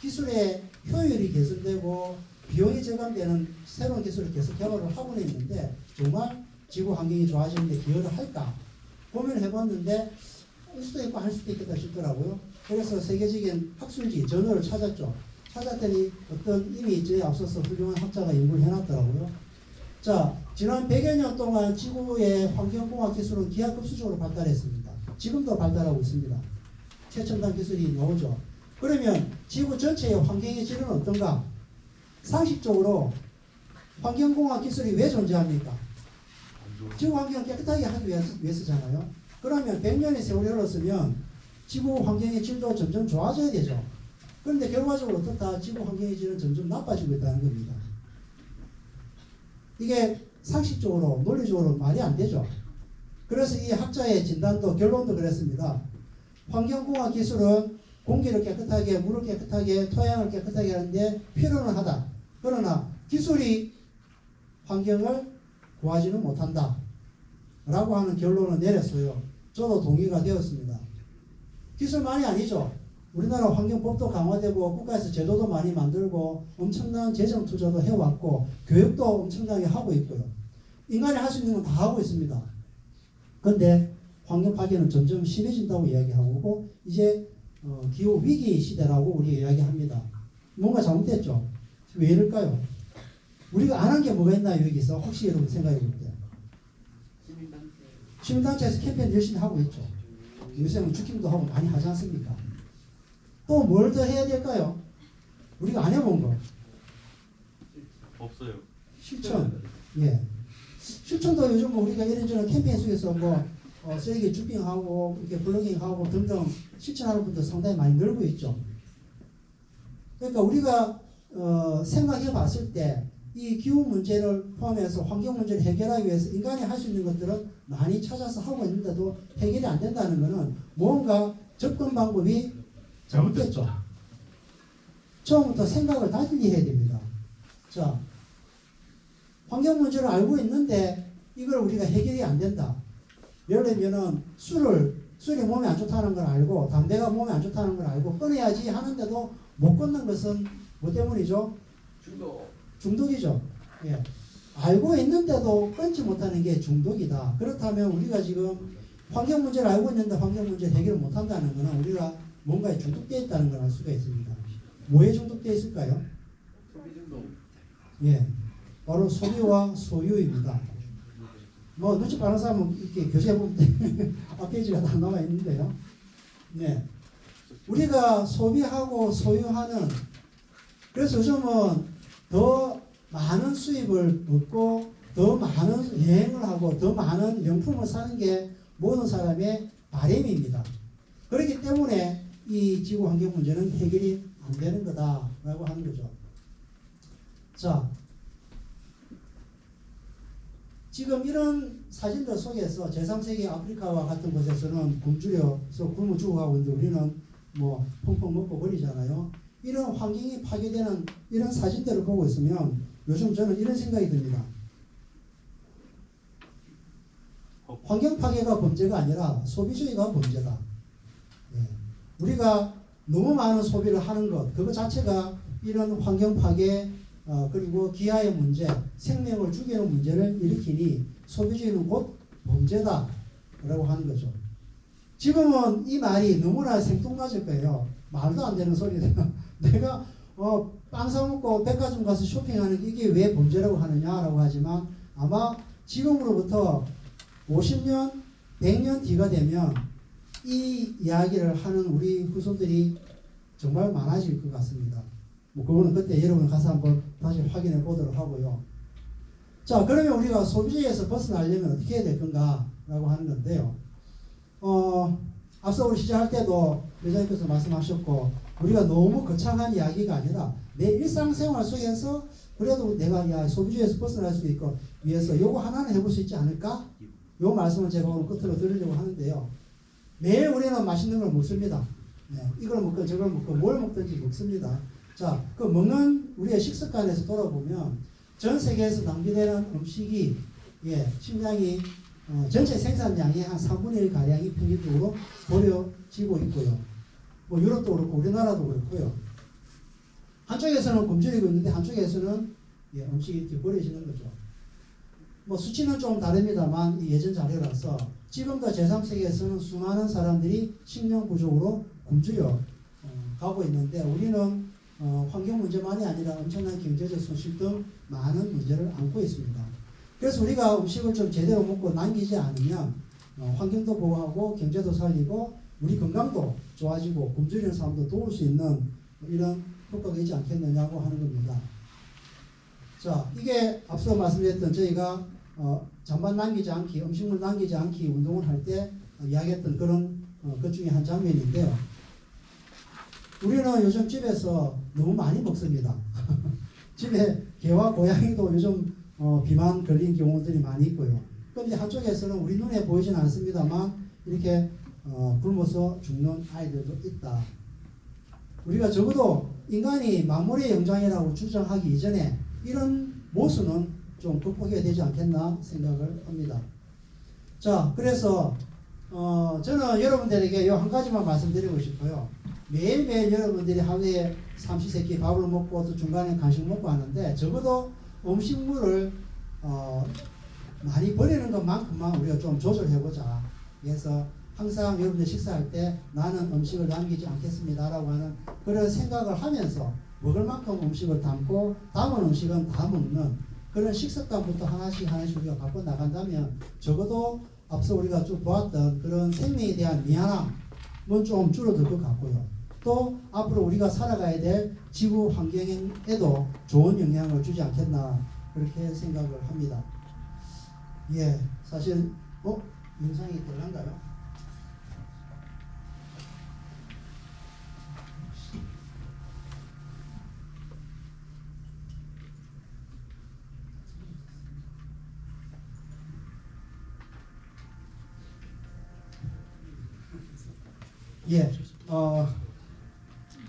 기술의 효율이 개선되고 비용이 절감되는 새로운 기술을 계속 개발을 하고 있는데 정말 지구 환경이 좋아지는데 기여를 할까? 고민을 해봤는데 할 수도 있고 할 수도 있겠다 싶더라고요. 그래서 세계적인 학술지 저널을 찾았죠. 찾았더니 어떤 이미 저에 앞서서 훌륭한 학자가 연구를 해놨더라고요. 자, 지난 100여 년 동안 지구의 환경공학 기술은 기하급수적으로 발달했습니다. 지금도 발달하고 있습니다. 최첨단 기술이 나오죠. 그러면 지구 전체의 환경의 질은 어떤가? 상식적으로 환경공학 기술이 왜 존재합니까? 지구 환경을 깨끗하게 하기 위해서잖아요. 그러면 100년의 세월이 흘렀으면 지구 환경의 질도 점점 좋아져야 되죠. 그런데 결과적으로 어떻다? 지구 환경의 질은 점점 나빠지고 있다는 겁니다. 이게 상식적으로 논리적으로 말이 안 되죠. 그래서 이 학자의 진단도 결론도 그랬습니다. 환경공학 기술은 공기를 깨끗하게, 물을 깨끗하게, 토양을 깨끗하게 하는데 필요는 하다. 그러나 기술이 환경을 구하지는 못한다 라고 하는 결론을 내렸어요. 저도 동의가 되었습니다. 기술만이 아니죠. 우리나라 환경법도 강화되고 국가에서 제도도 많이 만들고 엄청난 재정 투자도 해왔고 교육도 엄청나게 하고 있고요. 인간이 할 수 있는 건 다 하고 있습니다. 그런데 환경 파괴는 점점 심해진다고 이야기하고 이제 기후 위기 시대라고 우리 이야기합니다. 뭔가 잘못됐죠? 왜 이럴까요? 우리가 안 한 게 뭐가 있나요? 여기서 혹시 여러분 생각해 볼 때 시민단체에서 캠페인 열심히 하고 있죠. 요새는 주킹도 하고 많이 하지 않습니까? 또 뭘 더 해야 될까요? 우리가 안 해본 거. 없어요. 실천. 예. 실천도 요즘 뭐 우리가 이런저런 캠페인 속에서 뭐 쓰레기 주핑하고 이렇게 블로깅하고 등등 실천하는 분들 상당히 많이 늘고 있죠. 그러니까 우리가 생각해 봤을 때 이 기후 문제를 포함해서 환경 문제를 해결하기 위해서 인간이 할 수 있는 것들은 많이 찾아서 하고 있는데도 해결이 안 된다는 것은 뭔가 접근 방법이 잘못됐죠. 처음부터 생각을 달리 해야 됩니다. 자, 환경 문제를 알고 있는데 이걸 우리가 해결이 안 된다. 예를 들면은 술이 몸에 안 좋다는 걸 알고 담배가 몸에 안 좋다는 걸 알고 끊어야지 하는데도 못 끊는 것은 뭐 때문이죠? 중독이죠. 예. 알고 있는데도 끊지 못하는 게 중독이다. 그렇다면 우리가 지금 환경 문제를 알고 있는데 환경 문제 해결을 못한다는 것은 우리가 뭔가에 중독되어 있다는 걸 알 수가 있습니다. 뭐에 중독되어 있을까요? 예, 바로 소비와 소유입니다. 뭐 눈치 빠른 사람은 이렇게 교재에 보면 앞페이지가 다 나와 있는데요. 네, 우리가 소비하고 소유하는, 그래서 요즘은 더 많은 수입을 얻고 더 많은 여행을 하고 더 많은 명품을 사는 게 모든 사람의 바람입니다. 그렇기 때문에 이 지구 환경 문제는 해결이 안 되는 거다라고 하는 거죠. 자, 지금 이런 사진들 속에서 제3세계 아프리카와 같은 곳에서는 굶주려서 굶어 죽어가고 있는데 우리는 뭐 펑펑 먹고 버리잖아요. 이런 환경이 파괴되는 이런 사진들을 보고 있으면 요즘 저는 이런 생각이 듭니다. 환경 파괴가 범죄가 아니라 소비주의가 범죄다. 예. 우리가 너무 많은 소비를 하는 것, 그거 자체가 이런 환경 파괴 그리고 기아의 문제, 생명을 죽이는 문제를 일으키니 소비주의는 곧 범죄다라고 하는 거죠. 지금은 이 말이 너무나 생뚱맞을 거예요. 말도 안 되는 소리다. 내가 빵 사먹고 백화점 가서 쇼핑하는 게 이게 왜 범죄라고 하느냐라고 하지만 아마 지금으로부터 50년, 100년 뒤가 되면 이 이야기를 하는 우리 후손들이 정말 많아질 것 같습니다. 뭐 그거는 그때 여러분 가서 한번 다시 확인해 보도록 하고요. 자, 그러면 우리가 소비주의에서 벗어나려면 어떻게 해야 될 건가 라고 하는 건데요. 앞서 우리 시작할 때도 매장님께서 말씀하셨고, 우리가 너무 거창한 이야기가 아니라 내 일상생활 속에서 그래도 내가 소비주의에서 벗어날 수 있고 위해서 요거 하나는 해볼 수 있지 않을까? 요 말씀을 제가 오늘 끝으로 드리려고 하는데요. 매일 우리는 맛있는 걸 먹습니다. 이걸 먹건 저걸 먹건 뭘 먹든지 먹습니다. 자, 그 먹는 우리의 식습관에서 돌아보면 전 세계에서 낭비되는 음식이 식량이 전체 생산량의 한 3분의 1 가량이 평균적으로 버려지고 있고요. 뭐 유럽도 그렇고 우리나라도 그렇고요. 한쪽에서는 굶주리고 있는데 한쪽에서는 음식이 이렇게 버려지는 거죠. 뭐 수치는 좀 다릅니다만 예전 자료라서 지금도 제3세계에서는 수많은 사람들이 식량 부족으로 굶주려 가고 있는데 우리는 환경 문제만이 아니라 엄청난 경제적 손실 등 많은 문제를 안고 있습니다. 그래서 우리가 음식을 좀 제대로 먹고 남기지 않으면 환경도 보호하고 경제도 살리고 우리 건강도 좋아지고 굶주리는 사람도 도울 수 있는 이런 효과가 있지 않겠느냐고 하는 겁니다. 자, 이게 앞서 말씀드렸던 저희가 잔반 남기지 않기, 음식물 남기지 않기 운동을 할 때 이야기했던 그런 것 중에 한 장면인데요. 우리는 요즘 집에서 너무 많이 먹습니다. 집에 개와 고양이도 요즘 비만 걸린 경우들이 많이 있고요. 그런데 한쪽에서는 우리 눈에 보이지는 않습니다만 이렇게 굶어서 죽는 아이들도 있다. 우리가 적어도 인간이 만물의 영장이라고 주장하기 이전에 이런 모순은 좀 극복해야 되지 않겠나 생각을 합니다. 자, 그래서 저는 여러분들에게 이 한 가지만 말씀드리고 싶어요. 매일매일 여러분들이 하루에 삼시세끼 밥을 먹고 또 중간에 간식 먹고 하는데 적어도 음식물을 많이 버리는 것만큼만 우리가 좀 조절해보자. 그래서 항상 여러분들 식사할 때 나는 음식을 남기지 않겠습니다라고 하는 그런 생각을 하면서 먹을 만큼 음식을 담고 남은 음식은 다 먹는 그런 식습관부터 하나씩 우리가 바꿔 나간다면 적어도 앞서 우리가 쭉 보았던 그런 생명에 대한 미안함은 좀 줄어들 것 같고요. 또 앞으로 우리가 살아가야 될 지구 환경에도 좋은 영향을 주지 않겠나 그렇게 생각을 합니다. 사실 영상이 될란가요?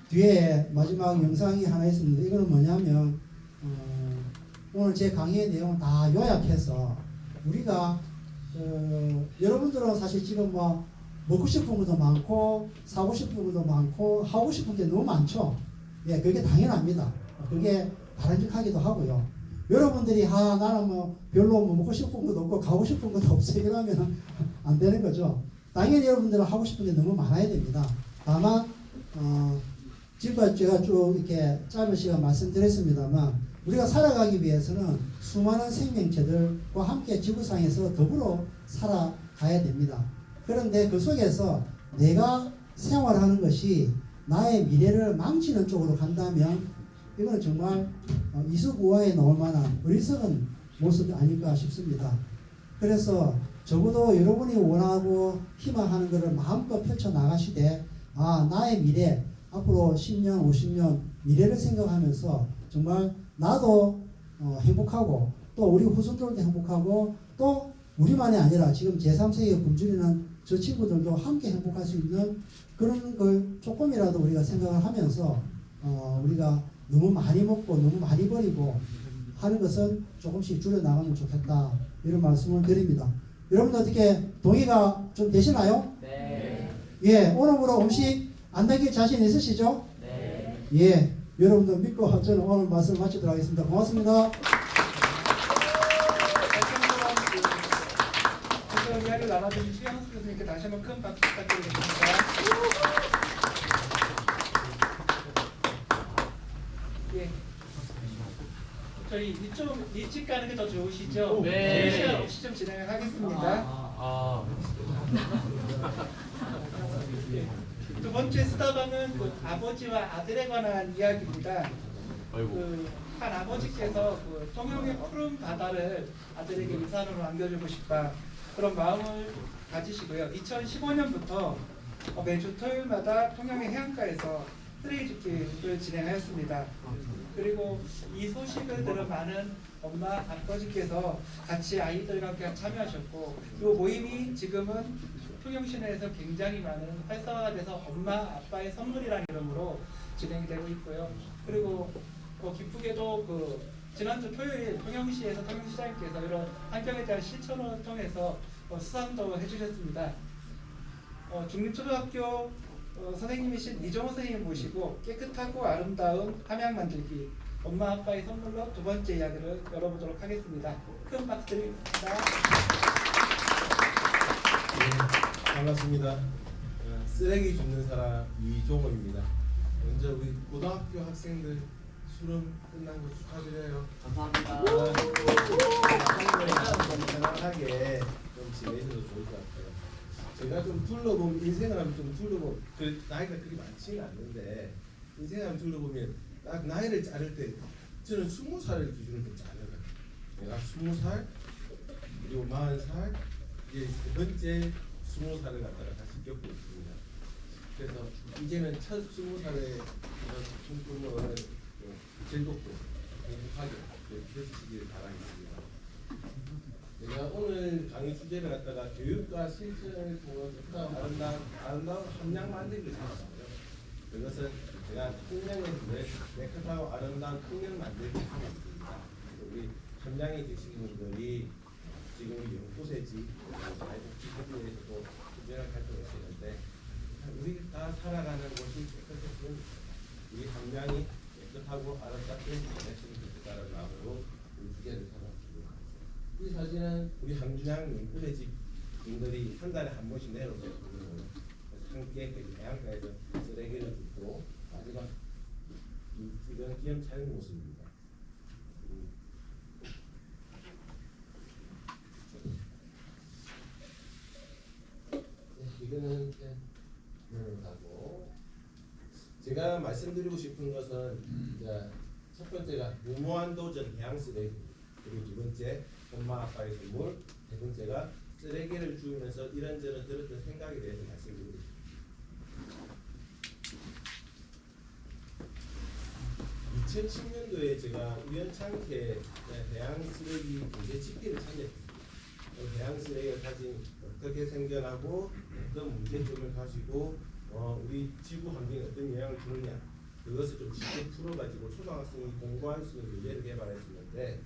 뒤에 마지막 영상이 하나 있습니다. 이거는 뭐냐면 오늘 제 강의의 내용을 다 요약해서 우리가 여러분들은 사실 지금 뭐 먹고 싶은 것도 많고 사고 싶은 것도 많고 하고 싶은 게 너무 많죠. 그게 당연합니다. 그게 바람직하기도 하고요. 여러분들이 나는 뭐 별로 뭐 먹고 싶은 것도 없고 가고 싶은 것도 없어 이러면 안 되는 거죠. 당연히 여러분들은 하고 싶은 게 너무 많아야 됩니다. 다만 지금까지 제가 쭉 이렇게 짧은 시간 말씀드렸습니다만 우리가 살아가기 위해서는 수많은 생명체들과 함께 지구상에서 더불어 살아가야 됩니다. 그런데 그 속에서 내가 생활하는 것이 나의 미래를 망치는 쪽으로 간다면 이건 정말 이수구화에 나올 만한 어리석은 모습이 아닐까 싶습니다. 그래서 적어도 여러분이 원하고 희망하는 것을 마음껏 펼쳐나가시되 나의 미래 앞으로 10년 50년 미래를 생각하면서 정말 나도 행복하고 또 우리 후손들도 행복하고 또 우리만이 아니라 지금 제3세기에 굶주리는 저 친구들도 함께 행복할 수 있는 그런 걸 조금이라도 우리가 생각을 하면서 우리가 너무 많이 먹고 너무 많이 버리고 하는 것은 조금씩 줄여나가면 좋겠다 이런 말씀을 드립니다. 여러분들 어떻게 동의가 좀 되시나요? 네. 오늘부로 음식 안 남길 자신 있으시죠? 네. 여러분들 믿고 저는 오늘 말씀 마치도록 하겠습니다. 고맙습니다. 이야기를 나눠주신 최영수 교수님께 다시 한번 큰 박수 부탁드리겠습니다. 저희 이쪽 가는 게 더 좋으시죠? 네. 시간 없이 좀 진행을 하겠습니다. 두 번째 수다방은 그 아버지와 아들에 관한 이야기입니다. 아이고. 한 아버지께서 그 통영의 푸른 바다를 아들에게 유산으로 안겨주고 싶다 그런 마음을 가지시고요. 2015년부터 매주 토요일마다 통영의 해안가에서 트레이 줍기를 진행하였습니다. 그리고 이 소식을 들은 많은 엄마, 아버지께서 같이 아이들과 함께 참여하셨고 이 모임이 지금은 통영 시내에서 굉장히 많은 활성화가 돼서 엄마, 아빠의 선물이라는 이름으로 진행이 되고 있고요. 그리고 기쁘게도 지난주 토요일 통영시에서 통영시장님께서 이런 환경에 대한 실천을 통해서 수상도 해주셨습니다. 중립초등학교 선생님이신 이정호 선생님 모시고 깨끗하고 아름다운 함양 만들기 엄마 아빠의 선물로 두 번째 이야기를 열어보도록 하겠습니다. 큰 박수 드립니다. 네, 반갑습니다. 쓰레기 줍는 사람 이종호입니다. 먼저 우리 고등학교 학생들 수능 끝난 거 축하드려요. 감사합니다. 좀 편안하게 좀 지내셔도 좋을 것 같아요. 제가 좀 둘러보면 인생을 한번 좀 둘러보면 나이가 그리 많지는 않는데 인생을 한번 둘러보면 딱 나이를 자를 때 저는 20살을 기준으로 좀 자르거든요. 내가 20살 그리고 40살 이제 두 번째 20살을 갖다가 다시 겪고 있습니다. 그래서 이제는 첫 20살의 꿈을 즐겁고 행복하게 펼치시기를 바라겠습니다. 제가 오늘 강의 주제를 갖다가 교육과 실천을 통해서 아름다운 함양 만들기를 생각합니다. 그것은 제가 통영에서 깨끗하고 아름다운 통영 만들기 하고 있습니다. 우리 함양에 계신 분들이 지금 연꽃의지 자유복지협의회에서도 꾸준하게 활동을 하시는데 우리가 살아가는 곳이 깨끗했으면 우리 함양이 깨끗하고 아름답게 지내시면 좋겠다는 마음으로 우리 주제를 삼았습니다. 이 사진은 우리 함양 연꽃의지 분들이 한 달에 한 번씩 내려오는 거예요. 함께 해안가에서 쓰레기를 줍고 마지막 이런 기념촬영 모습입니다. 이거는 가고 제가 말씀드리고 싶은 것은 이제 첫 번째가 무모한 도전 해양 쓰레기, 그리고 두 번째 엄마 아빠의 선물, 세 번째가 쓰레기를 주면서 이런저런 들었던 생각에 대해서 말씀드리고 싶습니다. 2010년도에 제가 우연찮게 해양 쓰레기 문제 집필을 참여했습니다. 해양 쓰레기가 가진 어떻게 생겨나고 어떤 문제점을 가지고 우리 지구 환경에 어떤 영향을 주느냐 그것을 좀 쉽게 풀어가지고 초등학생이 공부할 수 있는 문제를 개발했었는데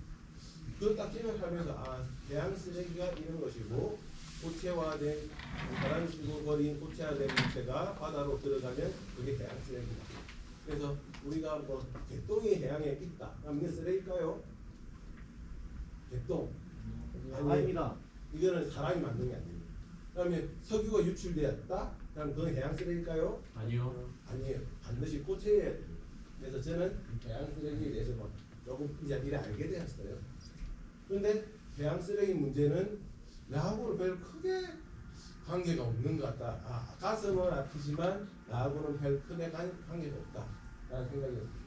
그걸 딱 기억하면서 해양 쓰레기가 이런 것이고 고체화된 바람 쥐고 버린 고체화된 물체가 바다로 들어가면 그게 해양 쓰레기다. 그래서 우리가 개똥이 해양에 있다. 그럼 이게 쓰레기일까요? 개똥 아닙니다. 이거는 사람이 만든 게 아닙니다. 그다음에 석유가 유출되었다. 그럼 그건 해양 쓰레기일까요? 아니요. 아니에요. 반드시 고체해야 됩니다. 그래서 저는 해양 쓰레기에 대해서 조금 이제 미리 알게 되었어요. 그런데 해양 쓰레기 문제는 나하고는 별 크게 관계가 없는 것 같다. 가슴은 아프지만 나하고는 별 크게 관계가 없다라는 생각이었습니다.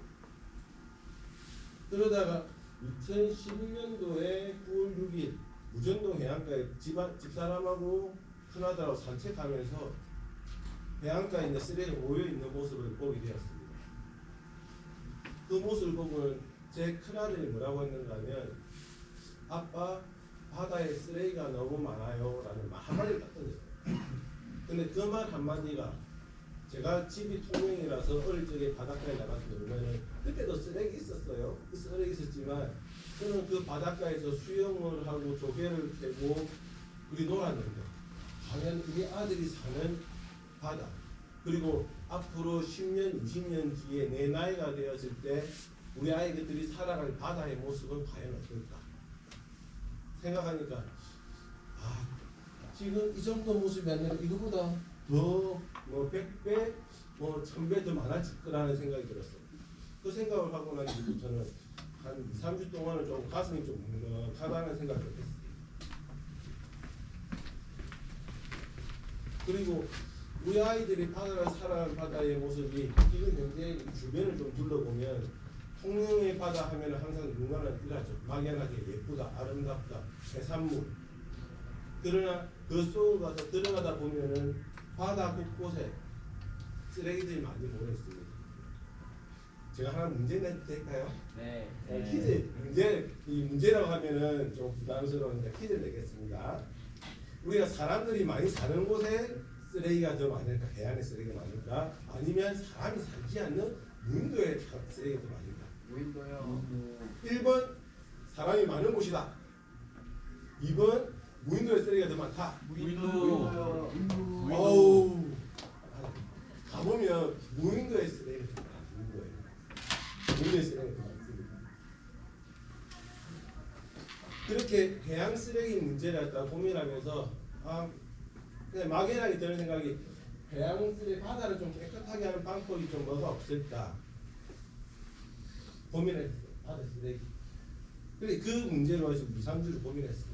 그러다가 2011년도에 9월 6일 무전동 해안가에 집사람하고 큰아들하고 산책하면서 해안가에 있는 쓰레기가 모여 있는 모습을 보게 되었습니다. 그 모습을 보고 제 큰아들이 뭐라고 했는가 하면 아빠 바다에 쓰레기가 너무 많아요 라는 말 한마디를 딱 던졌어요. 근데 그 말 한마디가 제가 집이 통영이라서 어릴 적에 바닷가에 나가서 놀면은 그때도 쓰레기 있었어요. 쓰레기 있었지만 저는 그 바닷가에서 수영을 하고 조개를 캐고 우리 놀았는데 과연 우리 아들이 사는 바다 그리고 앞으로 10년, 20년 뒤에 내 나이가 되었을 때 우리 아이들이 살아갈 바다의 모습은 과연 어떨까 생각하니까 지금 이 정도 모습이 아니라 이거보다 더 100배, 1000배 더 많아질 거라는 생각이 들었어요. 그 생각을 하고 난 뒤부터는 한 2, 3주 동안은 좀 가슴이 좀 뭉클하다는 생각을 했어요. 그리고 우리 아이들이 바다를 살아가는 바다의 모습이 지금 현재 이 주변을 좀 둘러보면 통영의 바다 하면 항상 누구나 일하죠. 막연하게 예쁘다, 아름답다, 해산물. 그러나 그 속으로 가서 들어가다 보면은 바다 곳곳에 쓰레기들이 많이 모여 있습니다. 제가 하나 문제 내도 될까요? 네. 퀴즈 이 문제라고 하면은 좀 부담스러우니까 퀴즈를 내겠습니다. 우리가 사람들이 많이 사는 곳에 쓰레기가 더 많을까? 해안에 쓰레기가 많을까? 아니면 사람이 살지 않는 무인도에 쓰레기가 더 많을까? 무인도요. 1번 사람이 많은 곳이다. 2번 무인도에 쓰레기가 더 많다. 무인도요. 어우, 가보면 무인도에 쓰레기가 더 많아. 무인도에 쓰레기가 더 많습니다. 그렇게 해양 쓰레기 문제를 갖다 고민하면서 그냥 막연하게 드는 생각이 해양 쓰레기 바다를 좀 깨끗하게 하는 방법이 좀 뭐가 없을까 고민했어요. 바다 쓰레기. 근데 그 문제로 지금 2, 3주를 고민했어요.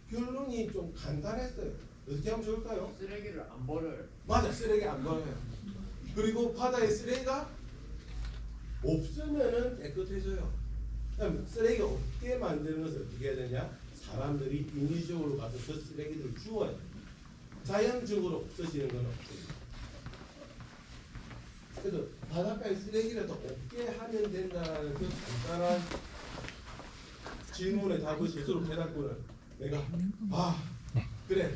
결론이 좀 간단했어요. 어떻게 하면 좋을까요? 쓰레기를 안 버려요. 맞아, 쓰레기 안 버려요. 그리고 바다에 쓰레기가 없으면은 깨끗해져요. 그럼 쓰레기가 없게 만드는 것을 어떻게 해야 되냐? 사람들이 인위적으로 가서 그 쓰레기들을 주워야 돼요. 자연적으로 없어지는 건 없어요. 그래서 바닷가에 쓰레기라도 없게 하면 된다는 그 간단한 질문에 답을 스스로 깨닫고는 내가 그래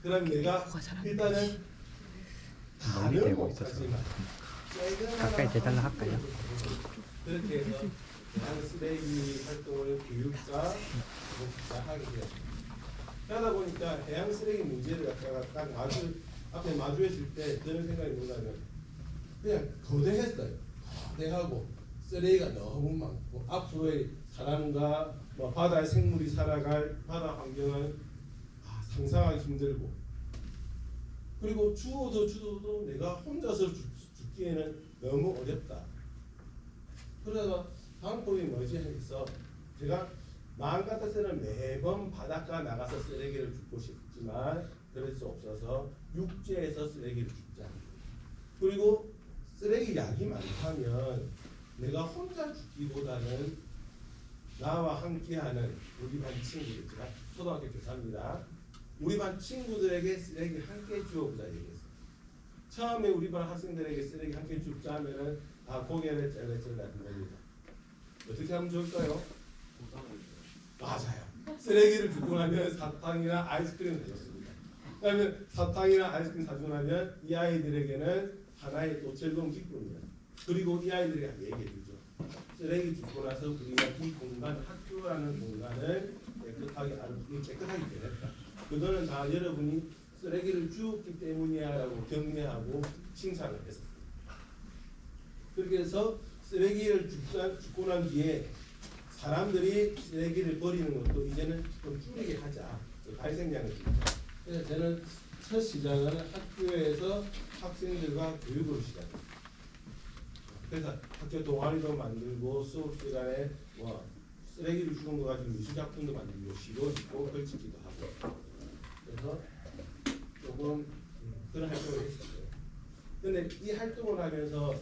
그럼 내가 일단은 다는 못하지만 가까이 대달라 할까요? 그렇게 해서 대한 쓰레기 활동을 교육과 시작하게 되었습니다. 그러다 보니까 해양 쓰레기 문제를 갖다가 딱 앞에 마주했을 때 드는 생각이 뭐냐면 그냥 거대했어요. 거대하고 쓰레기가 너무 많고 앞으로의 사람과 바다의 생물이 살아갈 바다 환경은 상상하기 힘들고 그리고 추워도 내가 혼자서 죽기에는 너무 어렵다. 그래서 방법이 뭐지 해서 제가 마음 같아서는 매번 바닷가 나가서 쓰레기를 줍고 싶지만 그럴 수 없어서 육지에서 쓰레기를 줍자. 그리고 쓰레기 양이 많다면 내가 혼자 죽기보다는 나와 함께하는 우리 반 친구들, 제가 초등학교 교사입니다. 우리 반 친구들에게 쓰레기 함께 주워보자 얘기했어요. 처음에 우리 반 학생들에게 쓰레기 함께 줍자 하면은 고개를 쩔레쩔레 흔들리다. 어떻게 하면 좋을까요? 맞아요. 쓰레기를 주고 나면 사탕이나 아이스크림 사줬습니다. 그러면 사탕이나 아이스크림 사주고 나면 이 아이들에게는 하나의 또 즐거운 기쁨입니다. 그리고 이 아이들에게 얘기해 주죠. 쓰레기 주고 나서 우리가 이 공간, 학교라는 공간을 깨끗하게 변했다. 그거는 다 여러분이 쓰레기를 주었기 때문이야 라고 격려하고 칭찬을 했습니다. 그렇게 해서 쓰레기를 줍고 난 뒤에 사람들이 쓰레기를 버리는 것도 이제는 좀 줄이게 하자. 발생량을 줄이자. 그래서 저는 첫 시작은 학교에서 학생들과 교육으로 시작합니다. 그래서 학교 동아리도 만들고 수업 시간에 쓰레기를 주는 거 가지고 미술작품도 만들고 시도 있고 걸치기도 하고 그래서 조금 그런 활동을 했었어요. 근데 이 활동을 하면서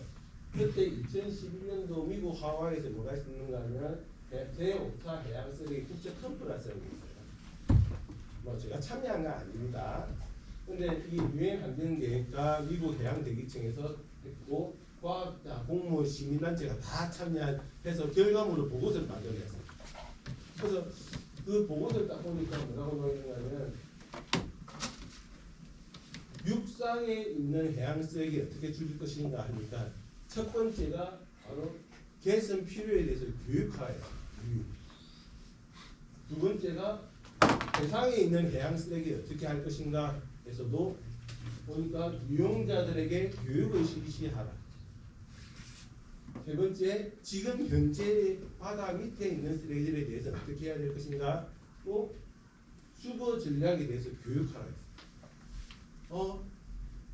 그때 2011년도 미국 하와이에서 뭐가 있었는가 하면 제5차 해양 쓰레기 국제 컨퍼런스라고 있어요. 제가 참여한 건 아닙니다. 근데 이 유엔 환경 계획과 미국 해양 대기청에서 했고 과학자, 공무원, 시민단체가 다 참여해서 결과물을 보고서를 만들어냈어요. 그래서 그 보고서를 딱 보니까 뭐라고 나오냐면 육상에 있는 해양 쓰레기 어떻게 줄일 것인가 하니까 첫 번째가 바로 개선 필요에 대해서 교육하예요. 두 번째가 대상에 있는 해양 쓰레기 어떻게 할 것인가 에서도 보니까 유용자들에게 교육을 실시하라. 세 번째, 지금 현재 바다 밑에 있는 쓰레기들에 대해서 어떻게 해야 될 것인가, 또 수거 전략에 대해서 교육하라.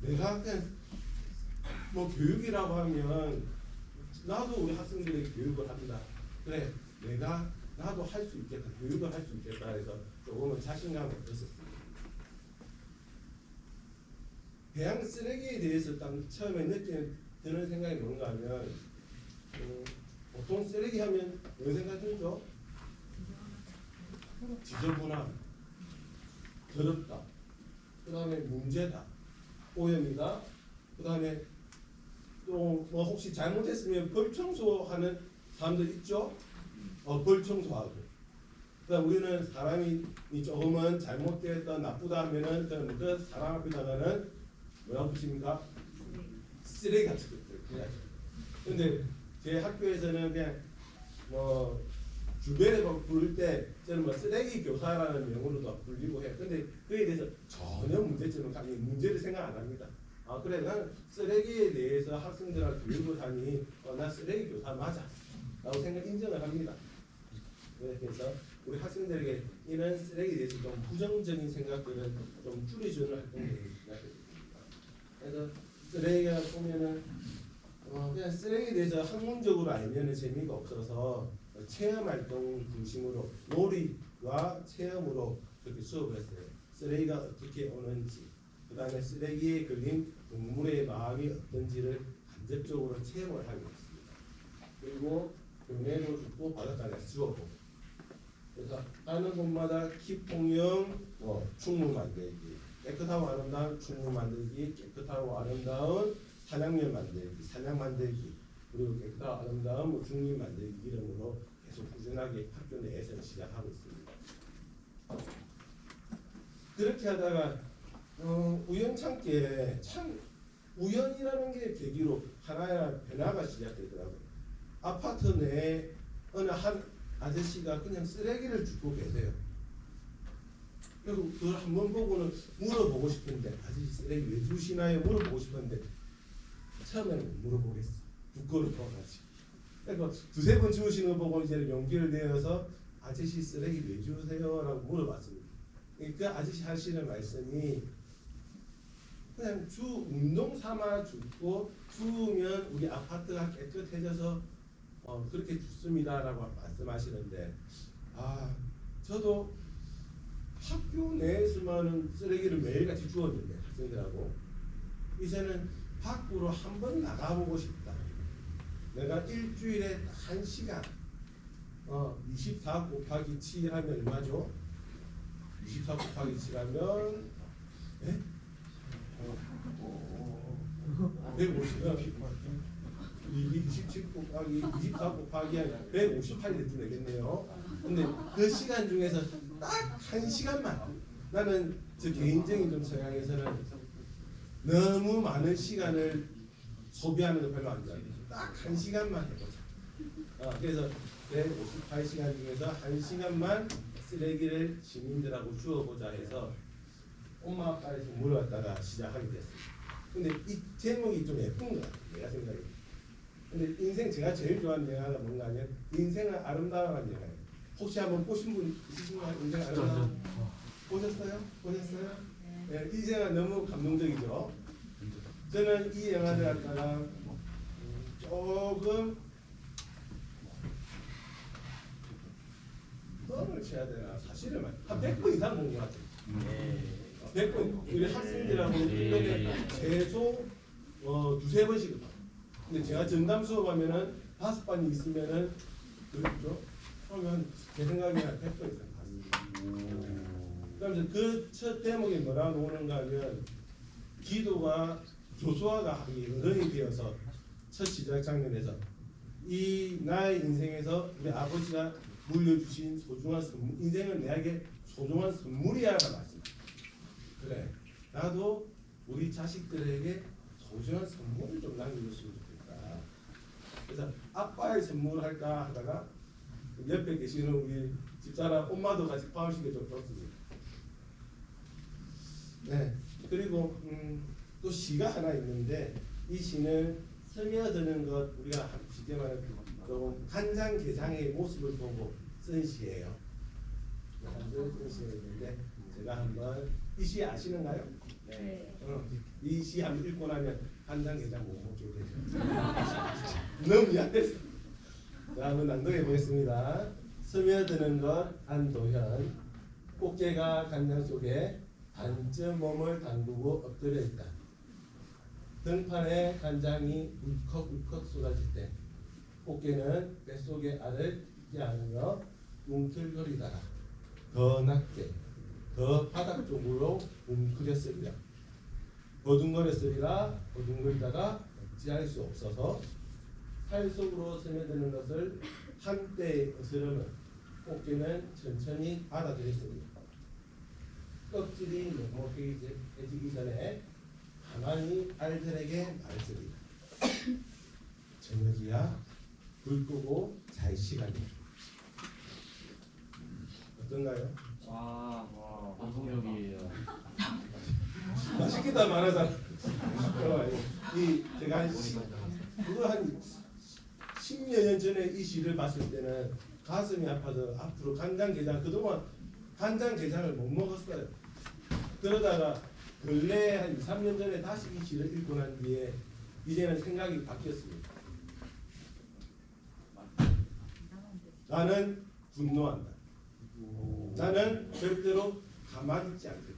내가 그냥 교육이라고 하면 나도 우리 학생들에게 교육을 합니다. 그래, 나도 할 수 있겠다, 교육을 할 수 있겠다 해서 조금은 자신감을 얻었습니다. 배양 쓰레기에 대해서 딱 처음에 드는 생각이 뭔가 하면 보통 쓰레기 하면 어느 생각 들죠? 지저분함, 더럽다, 그 다음에 문제다, 오염이다, 그 다음에 또 뭐 혹시 잘못했으면 벌 청소하는 사람들 있죠? 벌 청소하고. 그다음 우리는 사람이 조금은 잘못되었다 나쁘다 하면은 그 사람 앞에다가는 뭐라고 붙입니까? 쓰레기 같은 것들 그래야죠. 근데 제 학교에서는 그냥 뭐 주변에 부를 때 저는 뭐 쓰레기 교사라는 명으로도 불리고 해요. 근데 그에 대해서 전혀 문제를 생각 안 합니다. 그래 나는 쓰레기에 대해서 학생들한테 교육을 하니 나 쓰레기 교사 맞아 라고 인정을 합니다. 그래서 우리 학생들에게 이런 쓰레기에 대해서 좀 부정적인 생각들은 좀 줄여주는 활동이 되겠습니다. 그래서 쓰레기가 보면은 그냥 쓰레기에 대해서 학문적으로 알면은 재미가 없어서 체험 활동 중심으로 놀이와 체험으로 그렇게 수업을 했어요. 쓰레기가 어떻게 오는지, 그 다음에 쓰레기에 걸린 동물의 마음이 어떤지를 간접적으로 체험을 하고 있습니다. 그리고 교내로 듣고 바닷가에 수업을. 그래서 하는 곳마다 키폭령, 충무 만들기, 깨끗하고 아름다운 충무 만들기, 깨끗하고 아름다운 산양면 만들기, 산양 만들기, 그리고 깨끗하고 아름다운 중립 만들기 이름으로 계속 꾸준하게 학교 내에서 시작하고 있습니다. 그렇게 하다가 우연찮게 참 우연이라는 게 계기로 하나의 변화가 시작되더라고요. 아파트 내에 어느 한 아저씨가 그냥 쓰레기를 줍고 계세요. 그리고 그걸 한번 보고는 물어보고 싶은데 아저씨 쓰레기 왜 주시나요? 물어보고 싶었는데 처음에는 못 물어보겠어. 부끄러워가지고. 그러니까 두세 번 주우시는 거 보고 이제 용기를 내어서 아저씨 쓰레기 왜 주세요? 라고 물어봤습니다. 그 아저씨 하시는 말씀이 그냥 운동 삼아 줍고 주우면 우리 아파트가 깨끗해져서 그렇게 좋습니다라고 말씀하시는데 저도 학교 내에서만은 쓰레기를 매일같이 주웠는데 학생들하고 이제는 밖으로 한번 나가보고 싶다. 내가 일주일에 1시간 24 곱하기 7 하면 얼마죠? 24 곱하기 7 하면 150 27 곱하기 24 곱하기 158일 되겠네요. 근데 그 시간 중에서 딱 1시간만 나는 저 개인적인 좀 성향에서는 너무 많은 시간을 소비하는 거 별로 안 좋아해요. 딱 1시간만 해보자. 그래서 158시간 중에서 1시간만 쓰레기를 시민들하고 주워보자 해서 엄마 아빠에서 물어봤다가 시작하게 됐습니다. 근데 이 제목이 좀 예쁜 것 같아요. 내가 생각해. 근데 인생 제가 제일 좋아하는 영화가 뭔가 하면 인생은 아름다워라는 영화예요. 혹시 한번 보신 분 있으신가요? 인생 아름다워? 보셨어요? 네, 이 영화 너무 감동적이죠. 저는 이 영화를 갖다가 조금 뻥을 쳐야 되나 사실은 한 100번 이상 본 것 같아요. 100번 우리 학생들하고 1년에 최소 두세 번씩 봐요. 근데 제가 전담 수업하면은 5반이 있으면은 그렇죠? 그러면 제 생각에 한 100번 이상 봤습니다. 그러면서 그 첫 대목이 뭐라고 나오는가 하면 기도가 조수아가 어른이 되어서 첫 시작 장면에서 이 나의 인생에서 우리 아버지가 물려주신 소중한 선물, 인생은 내게 소중한 선물이야라고 말씀합니다. 그래, 나도 우리 자식들에게 소중한 선물을 좀 남겨줬으면 좋겠다. 그래서 아빠의 선물을 할까 하다가 옆에 계시는 우리 집사람 엄마도 같이 포함시켜 좀 그렇습니다. 네, 그리고 또 시가 하나 있는데 이 시는 스며드는 것, 우리가 쉽게 말하면 좀 간장게장의 모습을 보고 쓴 시예요. 쓴 시였는데 제가 한번 이 시 아시는가요? 네. 이 시 한번 읽고 나면 간장게장 못 먹게 되죠. 너무 약해서. 자, 한번 낭독해 보겠습니다. 스며드는 것 안도현. 꽃게가 간장 속에 반쯤 몸을 담그고 엎드려 있다. 등판에 간장이 울컥울컥 쏟아질 때 꽃게는 뱃속에 알을 잇지 않으며 웅틀거리다가 더 낮게 더 바닥 쪽으로 웅크렸으리라. 버둥거렸으리라. 버둥거리다가 어찌할 수 없어서 살 속으로 스며드는 것을 한때의 으스러면 꽃게는 천천히 받아들였습니다. 껍질이 먹먹해지기 전에 가만히 알들에게 말했습니다. 저녁이야. 불 끄고 잘 시간이야. 어떤가요? 와, 방송력이에요. 맛있겠다 말하잖아. 이 제가 한 10여 년 전에 이 시를 봤을 때는 가슴이 아파서 앞으로 간장게장, 그동안 간장게장을 못 먹었어요. 그러다가 근래 한 2, 3년 전에 다시 이 시를 읽고 난 뒤에 이제는 생각이 바뀌었습니다. 나는 분노한다. 나는 절대로 가만히 있지 않겠다.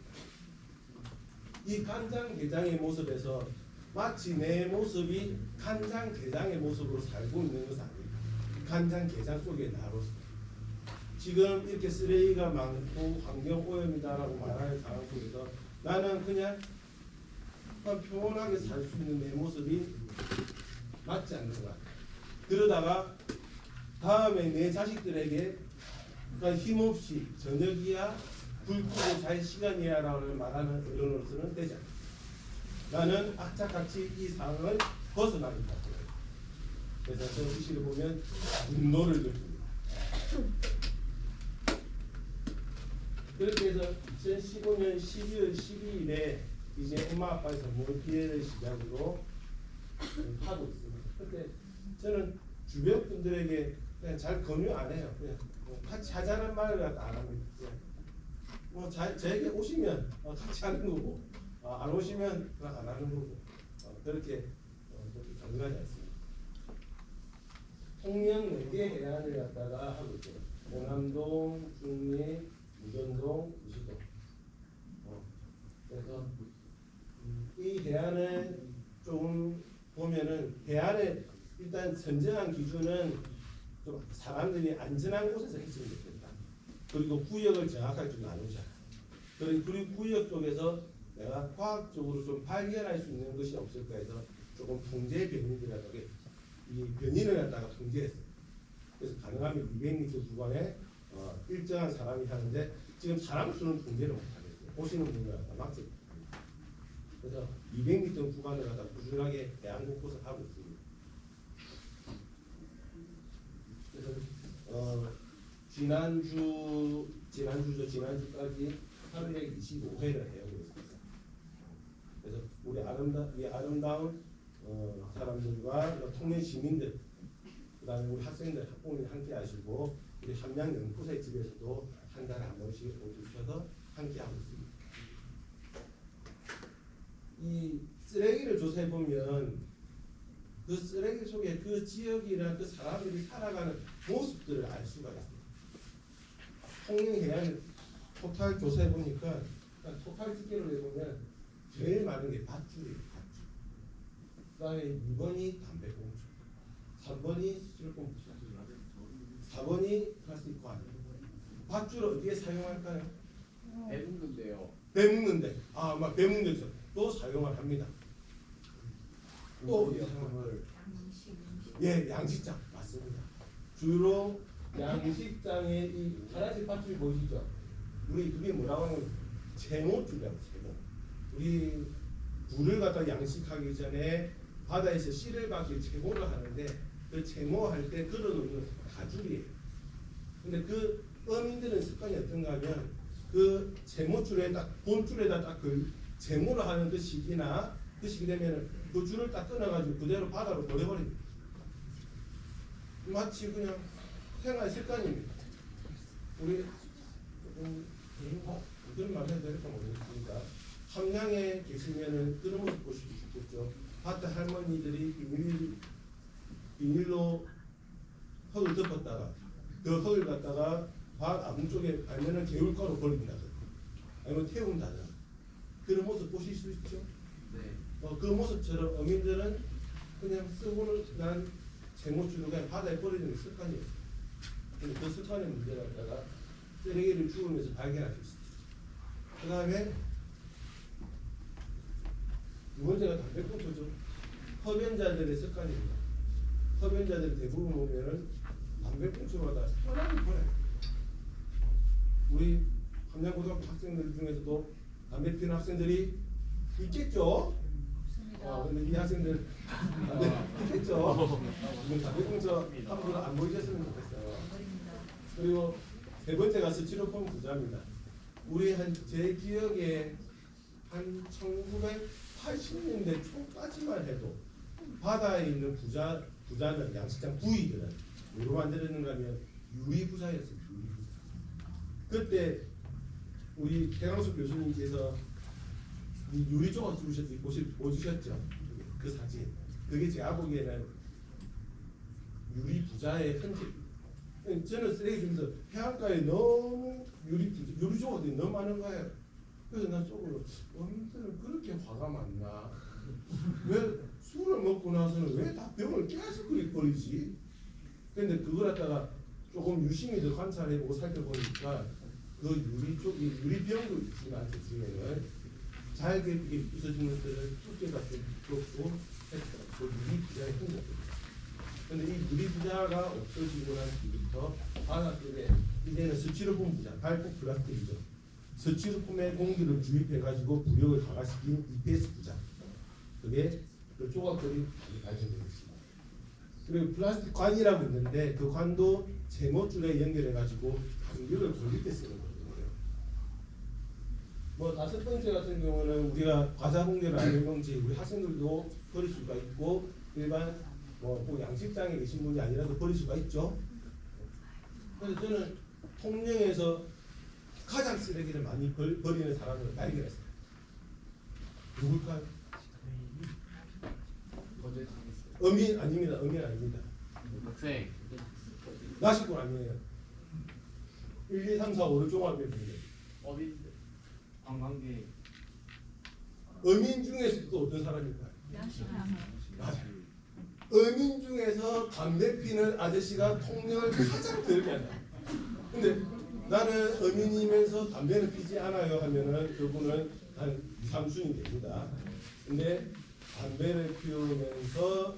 이 간장게장의 모습에서 마치 내 모습이 간장게장의 모습으로 살고 있는 것은 아닙니다. 간장게장 속에 나로서 지금 이렇게 쓰레기가 많고 환경오염이다라고 말하는 상황 속에서 나는 그냥 편하게 살 수 있는 내 모습이 맞지 않는 것 같아요. 그러다가 다음에 내 자식들에게 그러니까 힘없이 저녁이야 불 끄고 잘 시간이야 라고 말하는 어른으로서는 되지 않습니다. 나는 악착같이 이 상황을 벗어나겠다. 그래서 저 이 시를 보면 분노를 느낍니다. 그렇게 해서 2015년 12월 12일에 이제 엄마 아빠의 선물 기회를 시작으로 하고 있습니다. 그때 저는 주변 분들에게 그냥 잘 권유 안 해요. 그냥 같이 하자는 말을 갖다 안 합니다. 뭐 저에게 오시면 같이 하는 거고 안 오시면 그냥 안 하는 거고 그렇게 강요하지 않습니다. 통영 4개 해안을 갖다가 하고 있죠. 영암동, 중리, 무전동, 우시동. 그래서 이 해안을 좀 보면은 해안의 일단 선정한 기준은 좀 사람들이 안전한 곳에서 했으면 좋겠다. 그리고 구역을 정확하게 좀 나누자. 그리고 구역 쪽에서 내가 과학적으로 좀 발견할 수 있는 것이 없을까 해서 조금 통제 변인이라고 이 변인을 갖다가 통제했어요. 그래서 가능하면 200m 구간에 일정한 사람이 하는데 지금 사람 수는 통제를 못하겠어요. 오시는 분을 갖다 막지 못합니다. 그래서 200m 구간을 갖다 꾸준하게 대한 곳곳을 하고 있습니다. 그래서 지난주까지 하루에 25회를 해오고 있습니다. 그래서 우리 아름다운 사람들과 통영 시민들, 그다음에 우리 학생들, 학부모님 함께 하시고 우리 함양 연구소의 집에서도 한 달에 한 번씩 오셔서 함께 하고 있습니다. 이 쓰레기를 조사해 보면 그 쓰레기 속에 그 지역이나 그 사람들이 살아가는 모습들을 알 수가 있습니다. 통영해안 토탈 조사해 보니까 토탈 집계를 해보면 제일 많은 게 밧줄이에요. 밧줄. 그다음에 2번이 담배꽁초, 3번이 실꽁초, 4번이 플라스틱 관. 밧줄을 어디에 사용할까요? 배 묻는데요. 배 묻는데, 막 배 묻는 데서 또 사용을 합니다. 또 어디 사용을? 예, 양식장 맞습니다. 주로 양식장에 이 파란색 밧줄 보이시죠? 우리 그게 뭐라고 하는 제모줄이라고 제모. 우리 불을 갖다 양식하기 전에 바다에서 씨를 받기 제모를 하는데 그 제모할 때 걸어놓는 가줄이에요. 근데 그 어민들은 습관이 어떤가 하면 그 제모줄에 딱 본줄에다 딱 그 제모를 하는 그 시기나 그 시기 되면은 그 줄을 딱 끊어가지고 그대로 바다로 버려버립니다. 마치 그냥 생활 습관입니다. 우리 그런 말 해도 될까 모르겠으니까 함양에 계시면은 그런 모습 보실 수 있겠죠. 밭에 할머니들이 비닐로 흙을 덮었다가 그 흙을 갖다가 밭 아무 쪽에 아니면은 개울가로 버린다든가 아니면 태운다든가 그런 모습 보실 수 있죠. 네. 그 모습처럼 어민들은 그냥 쓰고는 난 재무줄을 그냥 바다에 버리는 게 습관이에요. 근데 그 습관의 문제를 갖다가 쓰레기를 주우면서 발견할 수 있어요. 그 다음에 두 번째가 담배꽁초죠. 흡연자들의 습관입니다. 흡연자들 대부분 보면은 담배꽁초마다 편하게 보내요. 우리 함양고등학교 학생들 중에서도 담배 피우는 학생들이 있겠죠? 근데 이 학생들 있겠죠? 지금 담배꽁초 앞으로 안 보이셨으면 좋겠어요. 그리고 세 번째가 스티로폼 부자입니다. 우리 제 기억에 한 1980년대 초까지만 해도 바다에 있는 부자는 양식장 부위들은 뭐로 만들었는가 하면 유리 부자였어요. 유리 부자. 그때 우리 태강수 교수님께서 이 유리 조각 보여주셨죠? 그 사진. 그게 제가 보기에는 유리 부자의 흔적. 저는 쓰레기 주면서 해안가에 너무 유리 조각들이 너무 많은 거예요. 그래서 난 속으로 어민들은 그렇게 화가 많나? 왜 술을 먹고 나서는 왜 다 병을 계속 버리지? 근데 그걸 갖다가 조금 유심히 더 관찰해보고 살펴보니까 그 유리병도 있지만 그 중에는 잘게 부서진 것들은 두께가 좀 부럽고 그 유리 부자의 흔적입니다. 근데 이 유리 부자가 없어지고 난 뒤부터 바닷속에 이제는 스티로폼 부자, 발포 플라스틱이죠. 스티로폼에 공기를 주입해가지고 부력을 강화시킨 EPS 부자. 그게 그 조각들이 발전되고 있습니다. 그리고 플라스틱 관이라고 있는데 그 관도 제모줄에 연결해가지고 간격을 돌릴 때 쓰는 거거든요. 뭐 다섯 번째 같은 경우는 우리가 과자 봉지를 아닌 봉지 우리 학생들도 버릴 수가 있고 일반 뭐 양식장에 계신 분이 아니라도 버릴 수가 있죠. 그래서 저는 통영에서 가장 쓰레기를 많이 버리는 사람을 발견했어요. 누굴까요? 어민 아닙니다. 어민 아닙니다. 학생. 나시꾼 아니에요. 1, 2, 3, 4, 5를 종합해보는데 어디 관광객. 어민 중에서 또 어떤 사람일까요? 맞아요. 어민 중에서 담배 피는 아저씨가 통영을 가장 더럽게 한다. 근데 나는 어민이면서 담배는 피지 않아요 하면은 그분은 한 2, 3순위 됩니다. 근데 담배를 피우면서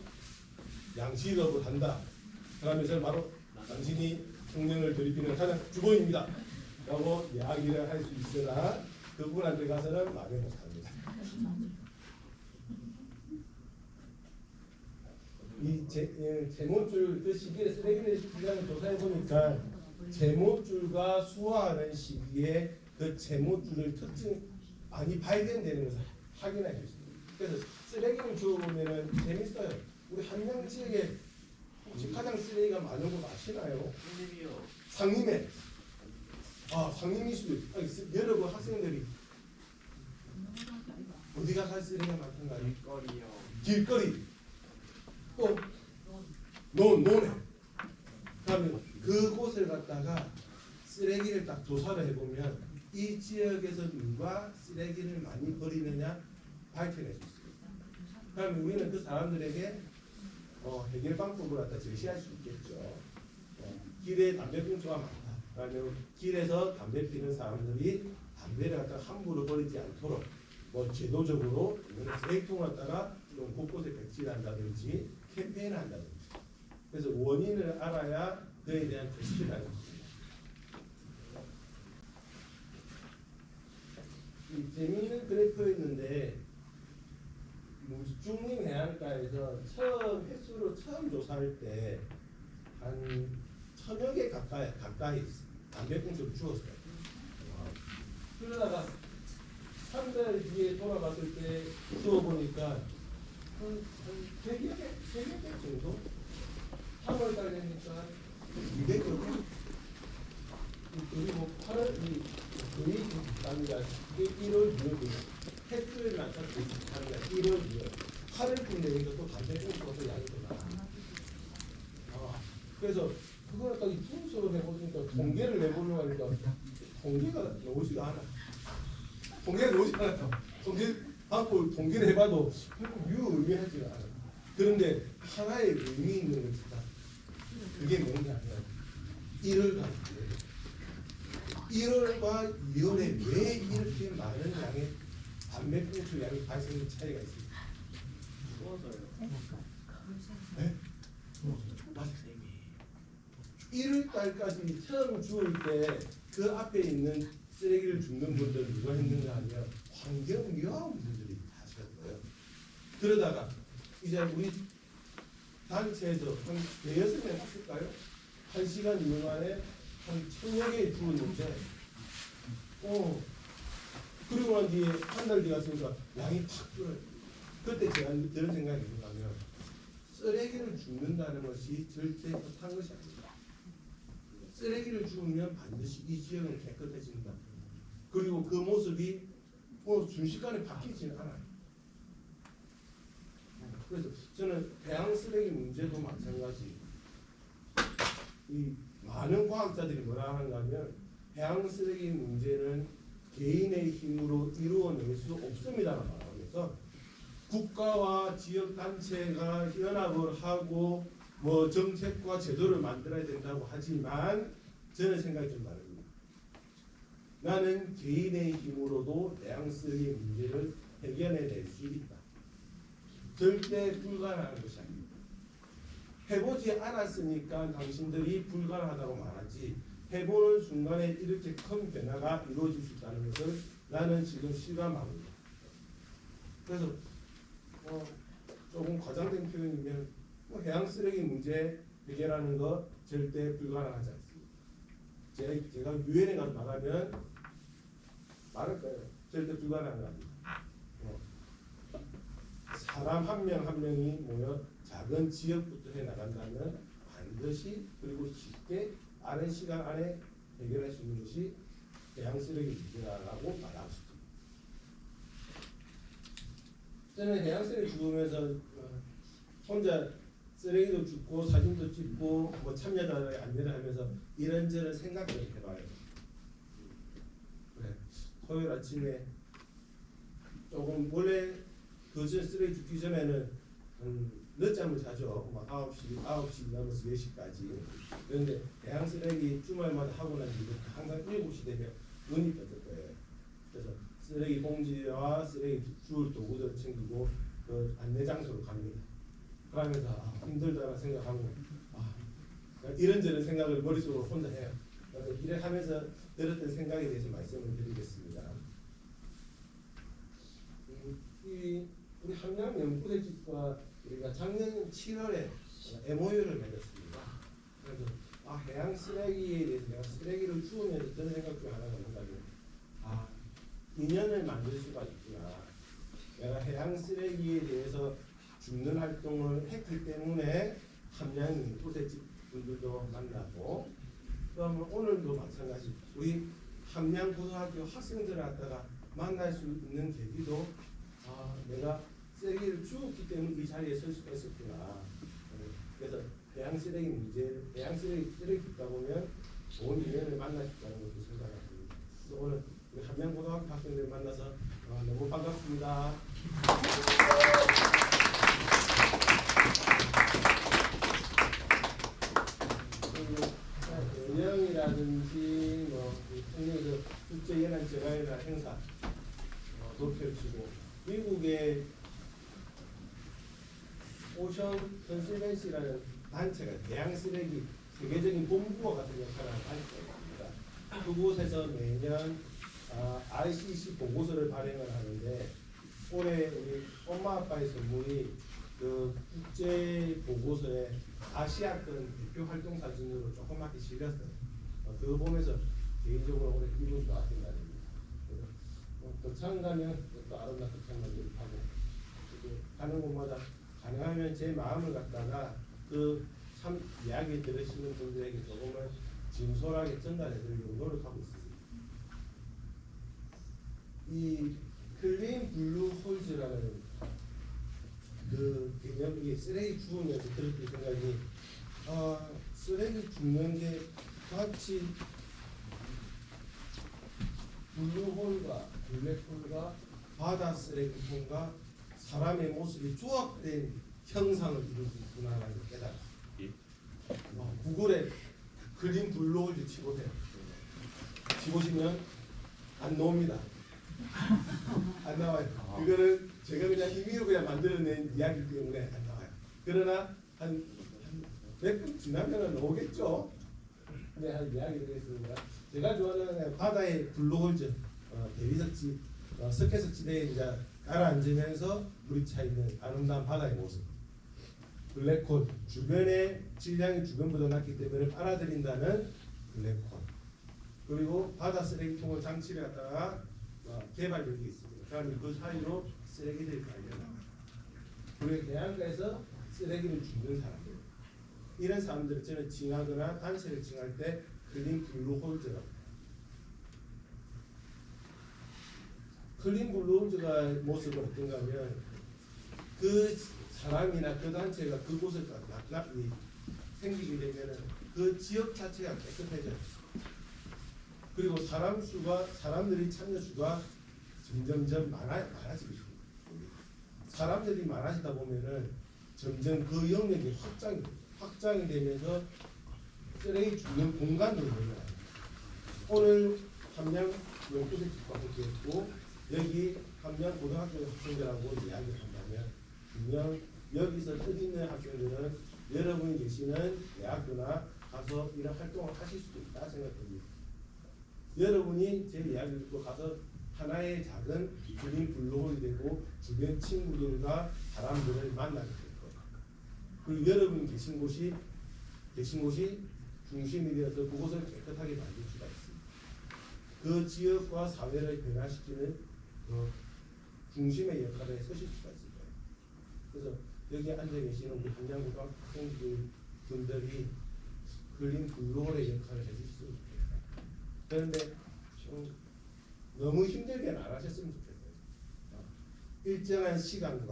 양식업을 한다. 그러면서 바로 당신이 통영을 더럽히는 가장 주범입니다. 라고 이야기를 할 수 있으나 그분한테 가서는 말을 못합니다. 이 제모줄 그 시기에 쓰레기를 시장을 조사해 보니까 제모줄과 수화하는 시기에 그 제모줄의 특징 많이 발견되는 것을 확인할 수 있습니다. 그래서 쓰레기를 주워보면은 재밌어요. 우리 함양 지역에 혹시 가장 쓰레기가 많은 곳 아시나요? 상림에. 상림이 수도 여러분 학생들이 어디가 갈 쓰레기가 많던가요? 길거리. 또 논에. 그러면 그곳을 갖다가 쓰레기를 딱 조사를 해보면 이 지역에서 누가 쓰레기를 많이 버리느냐 밝혀낼 수 있습니다. 그러면 우리는 그 사람들에게 해결 방법을 갖다 제시할 수 있겠죠. 길에 담배꽁초가 많다. 그러면 길에서 담배 피는 사람들이 담배를 갖다 함부로 버리지 않도록 뭐 제도적으로 쓰레기통을 갖다가 좀 곳곳에 배치를 한다든지 캠페인을 한다든지. 그래서 원인을 알아야 그에 대한 조치를 하는 것입니다. 재미있는 그래프였는데 중림 해안가에서 횟수로 처음 조사할 때 한 1000여 개 가까이 담배꽁초를 주었어요. 그러다가 3달 뒤에 돌아갔을 때 주워보니까 한 100여 개 정도? 3월달 되니까 200여 개? 그리고 8월 거의 비슷합니다. 이게 1월, 2월 횟수를 맞춰서 비슷합니다. 1월, 2월 8월쯤 되니까 또 담배꽁초가 양이 더 많아요. 그래서 그걸 딱 분석을 해보니까 통계를 내보려고 하니까 통계가 나오지가 않아. 통계가 나오지 않아요. 하고 통계를 해봐도 결국 유의미하지가 않아. 그런데 하나의 의미 있는 것이다. 그게 뭔가 하면 1월 가지고 1월과 2월에 왜 이렇게 많은 양의 담배 꽁초 양이 발생하는 차이가 있습니다. 추워서요. 네? 맞아요. 1월 달까지 처음 주울 때 그 앞에 있는 쓰레기를 줍는 분들 누가 했는가 하면 환경미화원분들이 하셨어요. 그러다가 이제 우리 단체에서 한 대여섯 명 했을까요? 1시간 미만에 한 1000여 개 주었는데 그리고 난 뒤에 한 달 뒤갔으니까 양이 팍 줄어요. 그때 제가 드는 생각이 뭐냐면 쓰레기를 줍는다는 것이 절대 못한 것이 아닙니다. 쓰레기를 주우면 반드시 이 지역은 깨끗해진다. 그리고 그 모습이 순식간에 바뀌지는 않아요. 그래서 저는 해양 쓰레기 문제도 마찬가지. 이 많은 과학자들이 뭐라 하는가 하면 해양 쓰레기 문제는 개인의 힘으로 이루어낼 수 없습니다라고 말하면서 국가와 지역 단체가 연합을 하고 뭐 정책과 제도를 만들어야 된다고 하지만 저는 생각이 좀 다릅니다. 나는 개인의 힘으로도 해양 쓰레기 문제를 해결해낼 수 있다. 절대 불가능한 것이 아닙니다. 해보지 않았으니까 당신들이 불가능하다고 말하지 해보는 순간에 이렇게 큰 변화가 이루어질 수 있다는 것을 나는 지금 실감합니다. 그래서 조금 과장된 표현이면 해양 쓰레기 문제 해결하는 거 절대 불가능하지 않습니다. 제가 유엔에 가서 말하면 말할 거예요. 절대 불가능한 거 아닙니다. 사람 한 명 한 명이 모여 작은 지역부터 해 나간다면 반드시 그리고 쉽게 빠른 시간 안에 해결할 수 있는 것이 해양 쓰레기 문제라고 말하고 싶습니다. 저는 해양 쓰레기 주우면서 혼자 쓰레기도 줍고 사진도 찍고 뭐 참여자들의 안내를 하면서 이런저런 생각을 해봐요. 그래. 토요일 아침에 조금 원래 그 쓰레기 줍기 전에는 늦잠을 자죠. 막 9시 넘어서 10시까지. 그런데 해양 쓰레기 주말마다 하고 난 뒤에 항상 7시 되면 눈이 떠질 거예요. 그래서 쓰레기 봉지와 쓰레기 주울 도구들 챙기고 그 안내 장소로 갑니다. 그러면서 힘들다고 생각하고 이런저런 생각을 머릿속으로 혼자 해요. 그래서 일을 하면서 들었던 생각에 대해서 말씀을 드리겠습니다. 우리 함양연구대집과 우리가 작년 7월에 MOU를 맺었습니다. 그래서 해양 쓰레기에 대해서 내가 쓰레기를 주우면서 드는 생각 중에 하나가 뭔가요? 인연을 만들 수가 있구나. 내가 해양 쓰레기에 대해서 줍는 활동을 했기 때문에 함양연구대집 분들도 만나고 그러면 오늘도 마찬가지 우리 함양고등학교 학생들을 갖다가 만날 수 있는 계기도 내가 쓰레기를 주웠기 때문에 이 자리에 설 수가 있었구나. 그래서 해양 쓰레기 문제, 해양 쓰레기 듣다 보면 좋은 인연을 만날 수 있다는 것도 생각합니다. 그래서 오늘 우리 함양고등학교 학생들 만나서 너무 반갑습니다. 연영이라든지 국내 국제연안 재활이나 행사 도 펼치고 미국의 오션 컨servancy라는 단체가 해양 쓰레기 세계적인 본부와 같은 역할을 하는 단체가 있습니다. 그곳에서 매년 ICC 보고서를 발행을 하는데 올해 우리 엄마 아빠의 선물이 그 국제 보고서에 아시아권 대표 활동 사진으로 조그맣게 실렸어요. 그거 보면서 개인적으로 올해 기분이 좋았던 날입니다. 거창 가면 또 아름답게 거창하기도 하고 가는 곳마다 가능하면 제 마음을 갖다가 그 참 이야기 들으시는 분들에게 조금은 진솔하게 전달해 드리려고 노력하고 있습니다. 이 클린 블루 홀즈라는 그 개념이 쓰레기 주우면서 들었던 생각이 쓰레기 줍는 게 마치 블루홀과 블랙홀과 바다 쓰레기통과 사람의 모습이 조합된 형상을 이루구나라는 걸 깨달았어요. 구글에 그린 블록을 치보세요. 치보시면 안 나옵니다. 안 나와요. 그거는 제가 그냥 임의로 그냥 만들어낸 이야기이기 때문에 안 나와요. 그러나 한 몇 분 지나면 나오겠죠. 네, 한 이야기를 했습니다. 제가 좋아하는 바다의 블록홀즈, 대리석지, 석회석지대에 이제 가라앉으면서 물이 차 있는 아름다운 바다의 모습. 블랙홀, 주변의 질량이 주변보다 낮기 때문에 빨아들인다는 블랙홀. 그리고 바다 쓰레기통을 장치를 갖다가 개발력이 있습니다. 그러면 그 사이로 쓰레기들이 깔려나가요. 그리고 해안가에서 쓰레기를 줍는 사람들. 이런 사람들을 저는 징하거나 단체를 징할 때 클린 블루 홀즈라고. 클린 블루 홀즈가 모습은 어떤가 하면 그 사람이나 그 단체가 그곳을 낙낙이 생기게 되면 그 지역 자체가 깨끗해져요. 그리고 사람들이 참여 수가 점점점 많아지고 있습니다. 사람들이 많아지다 보면은 점점 그 영역이 확장이 되면서 쓰레기 줍는 공간으로 늘어나요. 오늘 함양 12개 집합을 했고 여기 함양 고등학교 학생들하고 이야기를 한다면 분명 여기서 뜻있는 학생들은 여러분이 계시는 대학교나 가서 이런 활동을 하실 수도 있다 생각합니다. 여러분이 제 이야기를 듣고 가서 하나의 작은 그린 블록이 되고 주변 친구들과 사람들을 만나게 될 거예요. 그리고 여러분이 계신 곳이 중심이 되어서 그곳을 깨끗하게 만들 수가 있습니다. 그 지역과 사회를 변화시키는 중심의 역할에 서실 수가 있을 거예요. 그래서 여기 앉아 계시는 우리 함양고등학교 학생분들이 그린 블록의 역할을 해주실 수 있겠다. 그런데 좀 너무 힘들게는 안 하셨으면 좋겠어요. 일정한 시간을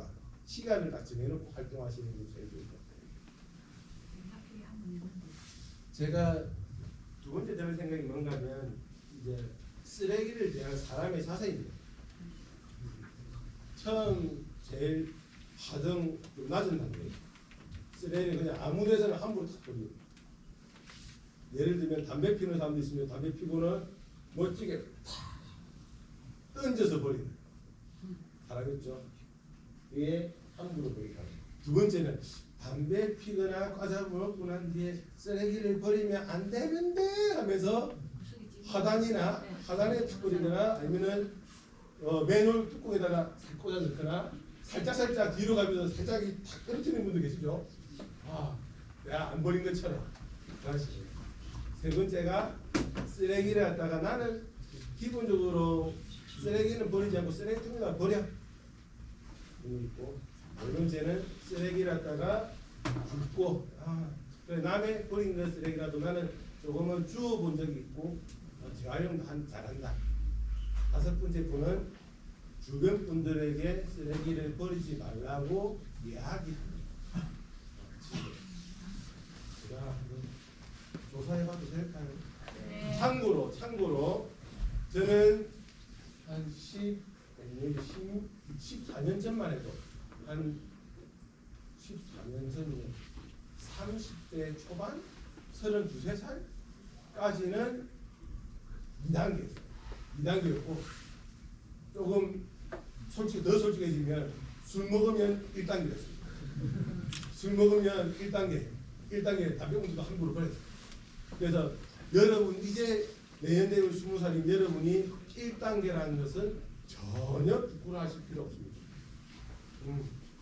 다 정해놓고 활동하시는 게 제일 좋을 것 같아요. 제가 두 번째 드는 생각이 뭔가 하면 이제 쓰레기를 대한 사람의 자세입니다. 처음 제일 하등 좀 낮은 단계 쓰레기를 그냥 아무 데서나 함부로 탁 버리고 예를 들면 담배 피우는 사람도 있으면 담배 피고는 멋지게 탁 던져서 버리는 사람 있죠. 이게 함부로 버리기. 두 번째는 담배 피거나 과자 먹고 난 뒤에 쓰레기를 버리면 안 되는데 하면서 하단에 탁 버리거나 아니면은 맨홀 뚜껑에다가 살 꽂아 넣거나 살짝 뒤로 가면서 살짝 탁 떨어뜨리는 분도 계시죠. 내가 안 버린 것처럼. 세 번째가 쓰레기를 갖다가 나는 기본적으로 쓰레기는 버리지 않고 쓰레기통에다 버려. 있고 네 번째는 쓰레기를 갖다가 줍고 그래 남의 버린 거 쓰레기라도 나는 조금은 주워본 적이 있고 재활용도 잘한다. 다섯 번째 분은 주변 분들에게 쓰레기를 버리지 말라고 이야기합니다. 제가 한번 조사해봐도 될까요? 네. 참고로 저는 한 14년 전만 해도 한 14년 전이면 30대 초반 32~33살까지는 2단계였고 조금 더 솔직해지면 술 먹으면 1단계였습니다. 술 먹으면 1단계 담배꽁초도 함부로 버렸어요. 그래서 여러분 이제 내년 되면 20살인 여러분이 1단계라는 것은 전혀 부끄러워하실 필요 없습니다.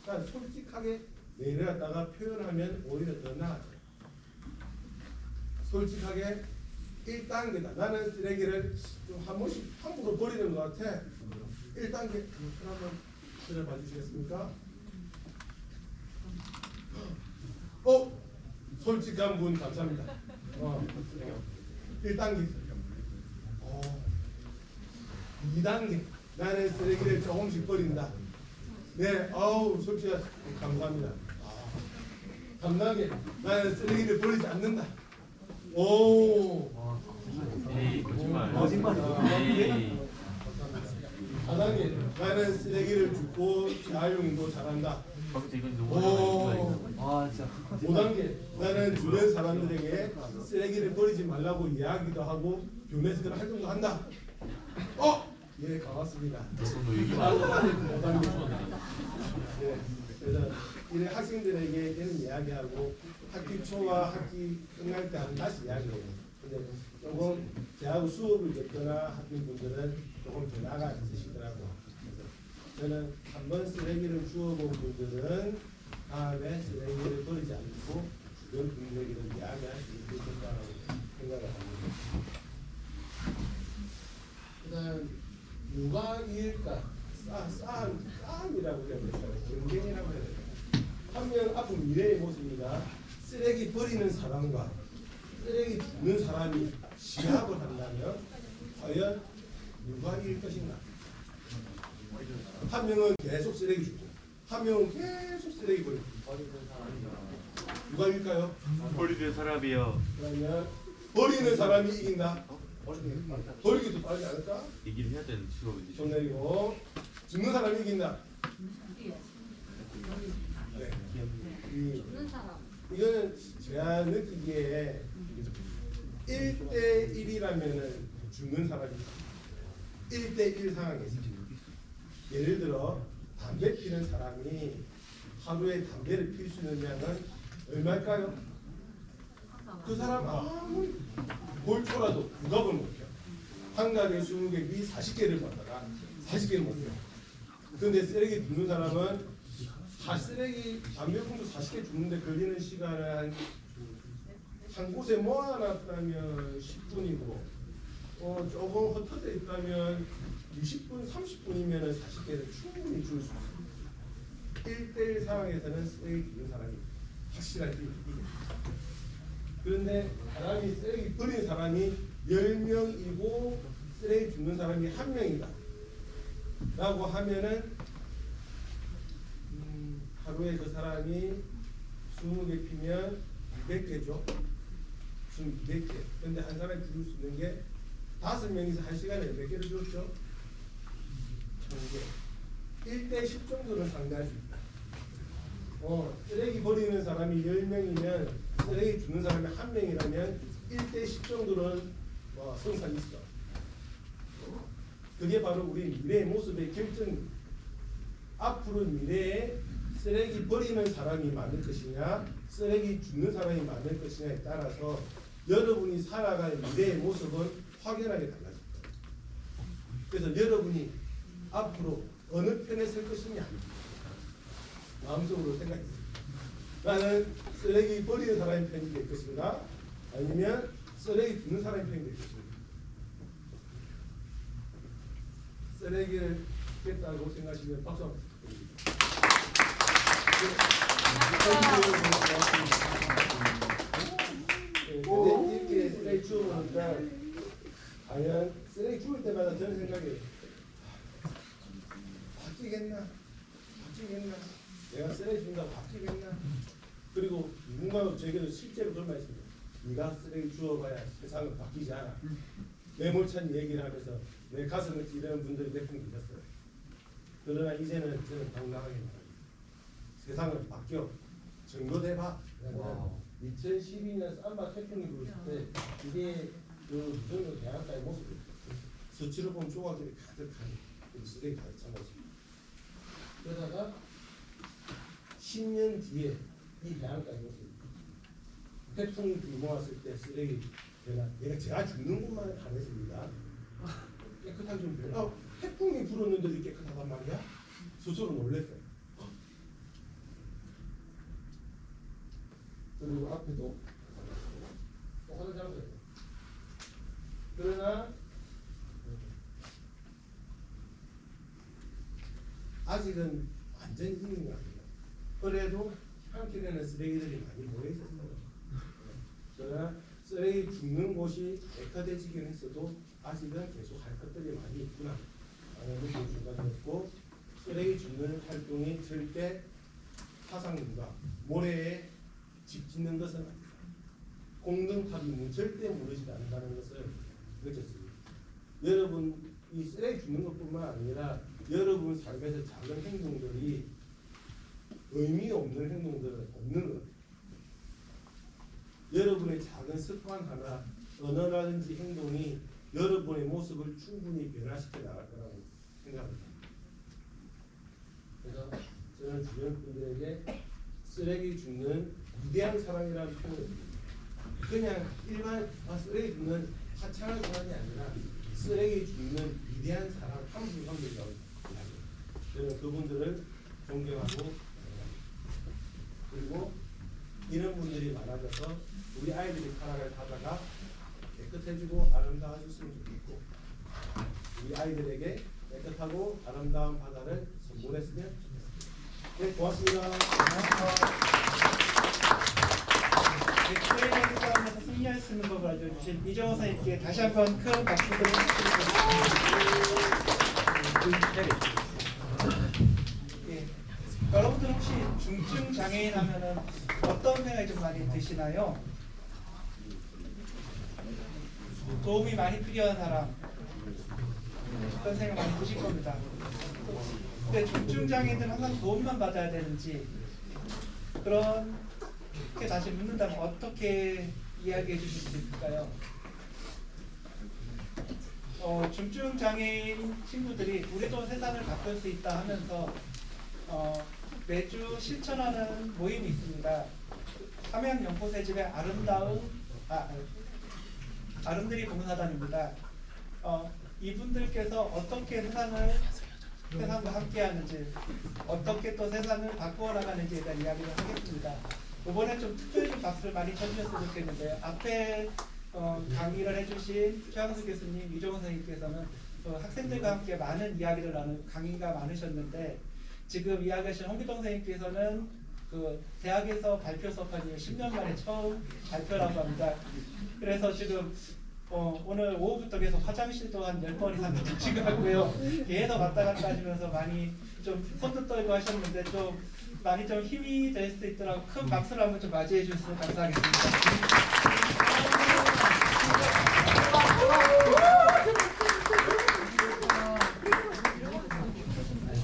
그러니까 솔직하게 내려갔다가 표현하면 오히려 더 나아져요. 솔직하게 1단계다. 나는 쓰레기를 좀 한 번씩 함부로 버리는 것 같아. 1단계 한번 들어봐 주시겠습니까? 솔직한 분 감사합니다. 1단계. 2단계. 나는 쓰레기를 조금씩 버린다. 네, 솔직히 감사합니다. 3단계. 나는 쓰레기를 버리지 않는다. 거짓말. 4단계. 5단계 나는 쓰레기를 줍고 재활용도 잘한다. 아 진짜 5단계 나는 주변 사람들에게 쓰레기를 버리지 말라고 이야기도 하고 교내에서 그런 활동도 한다. 예, 반갑습니다. 5단계. 예, 그래서 이런 학생들에게 이런 이야기하고 학기 초와 학기 끝날 때 한 다시 이야기해요. 근데 조금 대학 수업을 듣거나 하신 분들은 조금 더 나가 있으시더라고요. 그래서 저는 한번 쓰레기를 주워본 분들은 다음에 쓰레기를 버리지 않고 주변 분들에게도 이야기할 수 있을 거라고 생각을 합니다. 그다음 누가 이길까? 싸움이라고 해야 될까요? 경쟁이라고 해야 될까요? 한 명 앞으로 미래의 모습입니다. 쓰레기 버리는 사람과 쓰레기 줍는 사람이 시합을 한다면 과연 누가 이길 것인가? 한 명은 계속 쓰레기 주고 한 명은 계속 쓰레기 버리고 누가 이길까요? 버리는 사람이요. 그러면 버리는 사람이 이긴다. 버리기도 빠르지 않을까? 얘기를 해야 되는 직업인데. 손 내리고 죽는 사람이 이긴다. 네. 이거는 제가 느끼기에 1대1이라면은 죽는 사람이 1대1 상황에서 예를 들어 담배 피는 사람이 하루에 담배를 필 수 있는 양은 얼마일까요? 그 사람 아무리 골초라도 부각을 못 펴. 한 가게 20개 40개를 받다가 40개를 못 펴. 그런데 쓰레기 줍는 사람은 쓰레기 담배꽁초 40개 줍는데 걸리는 시간은 한 곳에 모아놨다면 10분이고 조금 흩어져 있다면 20분, 30분이면 40개를 충분히 줄 수 있어요. 1대1 상황에서는 쓰레기 줍는 사람이 확실하게 이깁니다. 그런데 사람이 쓰레기 버리는 사람이 10명이고 쓰레기 줍는 사람이 1명이다 라고 하면은 하루에 그 사람이 20개 피면 200개죠. 200개. 근데 한 사람이 줄 수 있는 게 5명이서 1시간에 몇 개를 줬죠? 1000개. 1대 10 정도는 상대할 수 있다. 쓰레기 버리는 사람이 10명이면 쓰레기 주는 사람이 1명이라면 1대 10 정도는 성산이 있어. 그게 바로 우리 미래의 모습의 결정. 앞으로 미래에 쓰레기 버리는 사람이 많을 것이냐 쓰레기 줍는 사람이 많을 것이냐에 따라서 여러분이 살아갈 미래의 모습은 확연하게 달라집니다. 그래서 여러분이 앞으로 어느 편에 설 것이냐 마음속으로 생각해보세요. 나는 쓰레기 버리는 사람의 편이 될 것인가 아니면 쓰레기 줍는 사람의 편이 될 것인가. 쓰레기를 뺐다고 생각하시면 박수 한번 드립니다. 근데 이렇게 쓰레기 주워보니까 과연 쓰레기 주울 때마다 저는 생각이 바뀌겠나? 내가 쓰레기 준다고 바뀌겠나? 그리고 누군가 저에게도 실제로 그런 말이 있습니다. 네가 쓰레기 주워봐야 세상은 바뀌지 않아. 매몰찬 얘기를 하면서 내 가슴을 찌르는 분들이 몇 분 계셨어요. 그러나 이제는 저는 당당하게 말합니다. 세상은 바뀌어. 증거대봐. 2012년 삼바 태풍이 불었을 때 이게 그 무정도 대학가의 모습이에요. 수치로 보면 조각들이 가득한 쓰레기 가득 찬 모습. 그러다가 10년 뒤에 이 대학가의 모습. 태풍이 불모았을 때 쓰레기 제가 죽는 것만 가냈습니다. 깨끗하게 좀 돼요. 태풍이 불었는데도 깨끗하단 말이야? 스스로 놀랐어요. 그리고 앞에도 똑같은 장소예요. 그러나 아직은 완전히 이긴 거 아니에요. 그래도 한길에는 쓰레기들이 많이 모여 있었어요. 그러나 쓰레기 줍는 곳이 깨끗해지긴 했어도 아직은 계속 할 것들이 많이 있구나 라는 것을 중간했고 쓰레기 줍는 활동이 절대 화상문과 모래에 집 짓는 것은 아니다. 공동탑이 절대 무너지지 않는다는 것을 느꼈습니다. 여러분 이 쓰레기 줍는 것뿐만 아니라 여러분 삶에서 작은 행동들이 의미 없는 행동들은 없는 것 같아요. 여러분의 작은 습관 하나, 언어라든지 행동이 여러분의 모습을 충분히 변화시켜 나갈 거라고 생각합니다. 그래서 저는 주변 분들에게 쓰레기 줍는 위대한 사랑이라는 표현을 드립니다. 그냥 일반 쓰레기 줍는 하찮은 사랑이 아니라 쓰레기 줍는 위대한 사랑, 함부함이라고 이야기해요. 저는 그분들을 존경하고 그리고 이런 분들이 많아져서 우리 아이들이 살아갈 바다가 깨끗해지고 아름다워졌으면 좋겠고 우리 아이들에게 깨끗하고 아름다운 바다를 선물했으면 좋겠습니다. 네, 고맙습니다. 트레이닝 싸움에서 승리할 수 있는 법을 알려주신 이정호 선생님께 다시 한번 큰 박수를 부탁드립니다. 예. 여러분들 혹시 중증 장애인 하면은 어떤 생각이 좀 많이 드시나요? 도움이 많이 필요한 사람 그런 생각 많이 드실 겁니다. 근데 중증 장애인들은 항상 도움만 받아야 되는지 그렇게 다시 묻는다면 어떻게 이야기해 주실 수 있을까요? 중증 장애인 친구들이 우리도 세상을 바꿀 수 있다 하면서 매주 실천하는 모임이 있습니다. 함양연꽃의 집의 아름드리 봉사단입니다. 이분들께서 어떻게 세상과 함께하는지 어떻게 또 세상을 바꾸어 나가는지에 대한 이야기를 하겠습니다. 이번에 좀 특별히 좀 박수를 많이 쳐주셨으면 좋겠는데요. 앞에 강의를 해주신 최항수 교수님, 이종원 선생님께서는 학생들과 함께 많은 이야기를 나눈 강의가 많으셨는데 지금 이야기하신 홍기동 선생님께서는 그 대학에서 발표 수업한 지 10년 만에 처음 발표라고 합니다. 그래서 지금 오늘 오후부터 계속 화장실도 한 10번 이상 가신 것 같고요. 계속 왔다 갔다 하시면서 많이 좀 손도 떨고 하셨는데 좀 많이 좀 힘이 될 수 있도록 큰 박수를 한번 좀 맞이해 주셨으면 감사하겠습니다.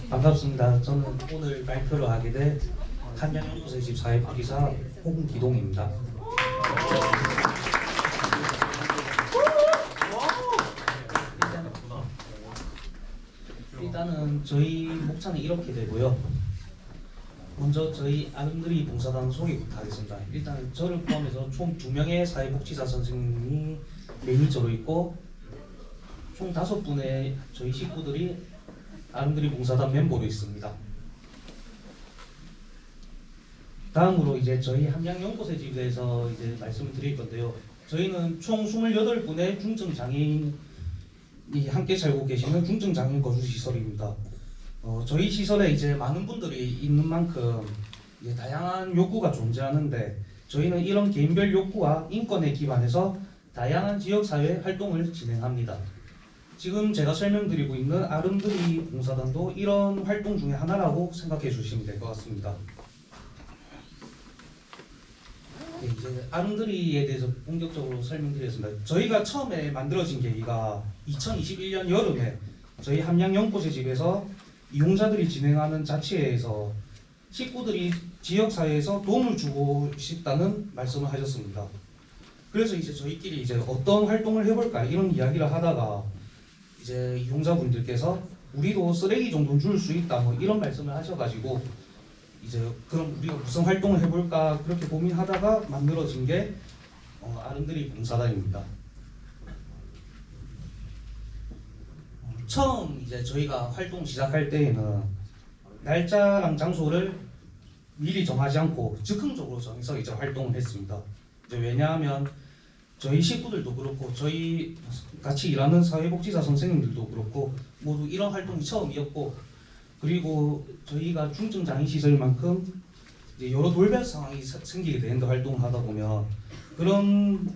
반갑습니다. 저는 오늘 발표를 하게 된 함양연꽃의 집 사회복지사 홍기동입니다. 일단은 저희 목차는 이렇게 되고요. 먼저 저희 아름드리 봉사단 소개부터 하겠습니다. 일단 저를 포함해서 총 2명의 사회복지사 선생님이 매니저로 있고 총 5분의 저희 식구들이 아름드리 봉사단 멤버로 있습니다. 다음으로 이제 저희 함양연꽃의 집에 대해서 이제 말씀을 드릴 건데요. 저희는 총 28분의 중증 장애인이 함께 살고 계시는 중증 장애인 거주 시설입니다. 저희 시설에 이제 많은 분들이 있는 만큼 이제 다양한 욕구가 존재하는데 저희는 이런 개인별 욕구와 인권에 기반해서 다양한 지역사회 활동을 진행합니다. 지금 제가 설명드리고 있는 아름드리 봉사단도 이런 활동 중에 하나라고 생각해 주시면 될 것 같습니다. 네, 이제 아름드리에 대해서 본격적으로 설명드리겠습니다. 저희가 처음에 만들어진 계기가 2021년 여름에 저희 함양연꽃의 집에서 이용자들이 진행하는 자치회에서 식구들이 지역사회에서 도움을 주고 싶다는 말씀을 하셨습니다. 그래서 이제 저희끼리 이제 어떤 활동을 해볼까 이런 이야기를 하다가 이제 이용자분들께서 우리도 쓰레기 정도는 줄 수 있다 뭐 이런 말씀을 하셔가지고 이제 그럼 우리가 무슨 활동을 해볼까 그렇게 고민하다가 만들어진 게 아름드리 봉사단입니다. 처음 이제 저희가 활동 시작할 때에는 날짜랑 장소를 미리 정하지 않고 즉흥적으로 정해서 이제 활동을 했습니다. 이제 왜냐하면 저희 식구들도 그렇고 저희 같이 일하는 사회복지사 선생님들도 그렇고 모두 이런 활동이 처음이었고 그리고 저희가 중증 장애 시설인 만큼 이제 여러 돌발 상황이 생기게 되는데 활동을 하다 보면 그런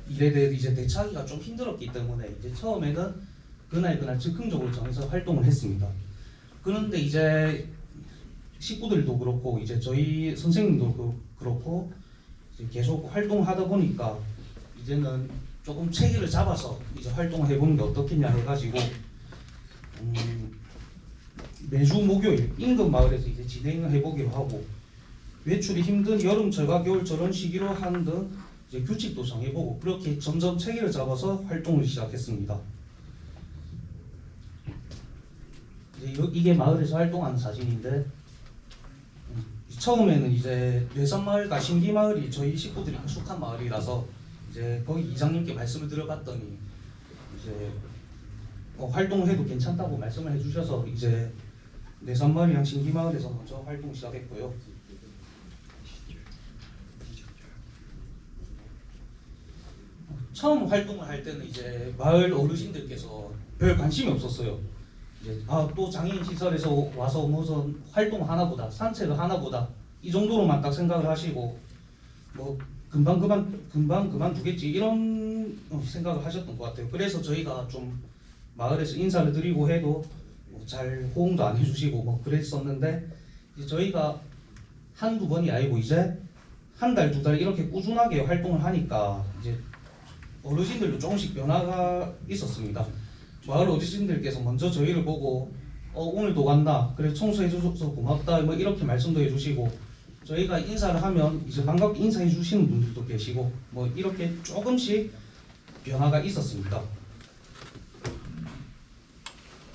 일에 대해 이제 대처하기가 좀 힘들었기 때문에 이제 처음에는 그날 즉흥적으로 정해서 활동을 했습니다. 그런데 이제 식구들도 그렇고 이제 저희 선생님도 그렇고 이제 계속 활동하다 보니까 이제는 조금 체계를 잡아서 이제 활동을 해보는 게 어떻겠냐 해가지고 매주 목요일 인근 마을에서 이제 진행을 해보기로 하고 외출이 힘든 여름철과 겨울철은 쉬기로 하는 등 이제 규칙도 정해보고 그렇게 점점 체계를 잡아서 활동을 시작했습니다. 이게 마을에서 활동하는 사진인데 처음에는 이제 뇌산마을과 신기마을이 저희 식구들이 속한 마을이라서 이제 거기 이장님께 말씀을 드려봤더니 이제 활동을 해도 괜찮다고 말씀을 해주셔서 이제 뇌산마을이랑 신기마을에서 먼저 활동 시작했고요. 처음 활동을 할 때는 이제 마을 어르신들께서 별 관심이 없었어요. 이제 또 장애인 시설에서 와서 무슨 활동 하나보다 산책을 하나보다 이 정도로만 딱 생각을 하시고 뭐 금방 그만두겠지 이런 생각을 하셨던 것 같아요. 그래서 저희가 좀 마을에서 인사를 드리고 해도 잘 호응도 안 해주시고 뭐 그랬었는데 이제 저희가 한두 번이 아니고 이제 한 달, 두 달 이렇게 꾸준하게 활동을 하니까 이제 어르신들도 조금씩 변화가 있었습니다. 마을 어르신들께서 먼저 저희를 보고 오늘도 왔나? 그래 청소해줘서 고맙다 뭐 이렇게 말씀도 해주시고 저희가 인사를 하면 이제 반갑게 인사해 주시는 분들도 계시고 뭐 이렇게 조금씩 변화가 있었습니다.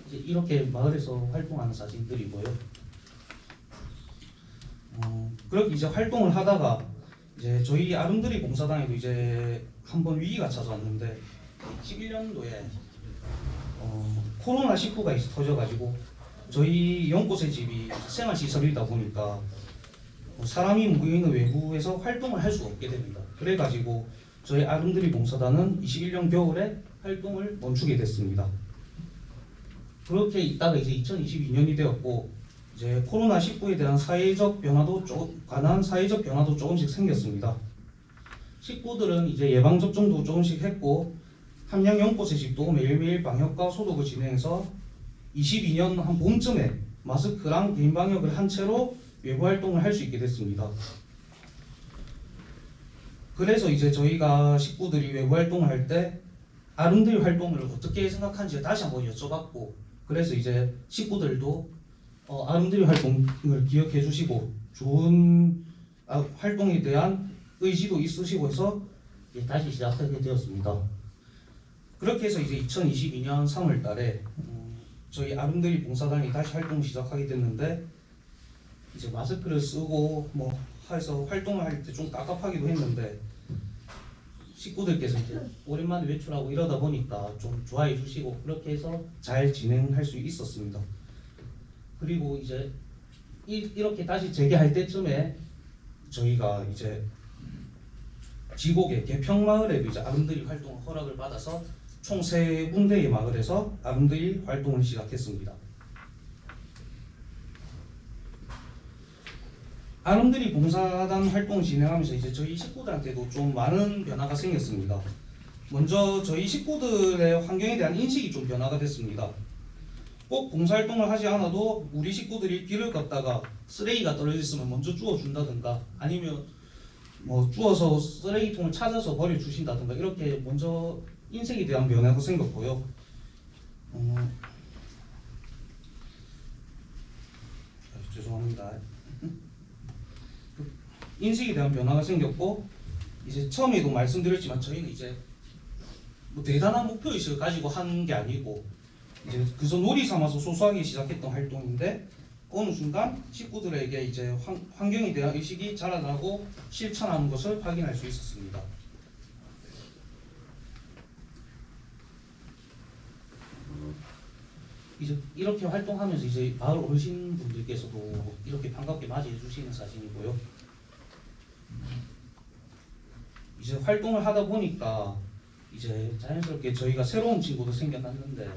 이제 이렇게 마을에서 활동하는 사진들이고요. 그렇게 이제 활동을 하다가 이제 저희 아름드리 봉사단에도 이제 한번 위기가 찾아왔는데 11년도에 코로나19가 터져가지고 저희 연꽃의 집이 생활시설이다 보니까 사람이 모이는 외부에서 활동을 할 수가 없게 됩니다. 그래가지고 저희 아름드리 봉사단은 21년 겨울에 활동을 멈추게 됐습니다. 그렇게 있다가 이제 2022년이 되었고 이제 코로나19에 대한 사회적 변화도 조금씩 생겼습니다. 식구들은 이제 예방 접종도 조금씩 했고 함양 연꽃의 집도 매일매일 방역과 소독을 진행해서 22년 한 봄쯤에 마스크랑 개인 방역을 한 채로 외부 활동을 할 수 있게 됐습니다. 그래서 이제 저희가 식구들이 외부 활동을 할 때 아름드리 활동을 어떻게 생각하는지 다시 한번 여쭤봤고 그래서 이제 식구들도 아름드리 활동을 기억해 주시고 좋은 활동에 대한 의지도 있으시고 해서 다시 시작하게 되었습니다. 그렇게 해서 이제 2022년 3월 달에 저희 아름드리 봉사단이 다시 활동을 시작하게 됐는데 이제 마스크를 쓰고 뭐 해서 활동을 할 때 좀 깝깝하기도 했는데 식구들께서 이제 오랜만에 외출하고 이러다 보니까 좀 좋아해 주시고 그렇게 해서 잘 진행할 수 있었습니다. 그리고 이제 이렇게 다시 재개할 때쯤에 저희가 이제 지곡의 개평마을에도 이제 아름드리 활동 허락을 받아서 총 3군데의 마을에서 아름드리 활동을 시작했습니다. 아름드리 봉사단 활동을 진행하면서 이제 저희 식구들한테도 좀 많은 변화가 생겼습니다. 먼저 저희 식구들의 환경에 대한 인식이 좀 변화가 됐습니다. 꼭 봉사활동을 하지 않아도 우리 식구들이 길을 걷다가 쓰레기가 떨어져 있으면 먼저 주워준다든가 아니면 뭐 주워서 쓰레기통을 찾아서 버려주신다든가 이렇게 먼저 인식에 대한 변화가 생겼고요. 죄송합니다. 인식에 대한 변화가 생겼고 이제 처음에도 말씀드렸지만 저희는 이제 뭐 대단한 목표의식을 가지고 하는 게 아니고 이제 그저 놀이 삼아서 소소하게 시작했던 활동인데 어느 순간 식구들에게 이제 환경에 대한 의식이 자라나고 실천하는 것을 확인할 수 있었습니다. 이제 이렇게 활동하면서 이제 마을 어르신분들께서도 이렇게 반갑게 맞이해 주시는 사진이고요. 이제 활동을 하다 보니까 이제 자연스럽게 저희가 새로운 친구도 생겨났는데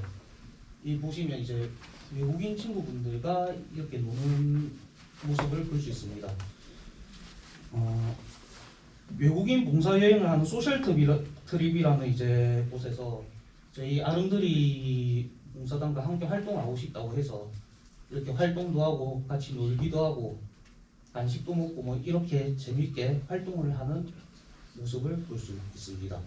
이 보시면 이제 외국인 친구분들과 이렇게 노는 모습을 볼 수 있습니다. 외국인 봉사 여행을 하는 소셜 트립이라는 이제 곳에서 저희 아름드리 봉사단과 함께 활동을 하고 싶다고 해서 이렇게 활동도 하고 같이 놀기도 하고 간식도 먹고 뭐 이렇게 재밌게 활동을 하는 모습을 볼 수 있습니다.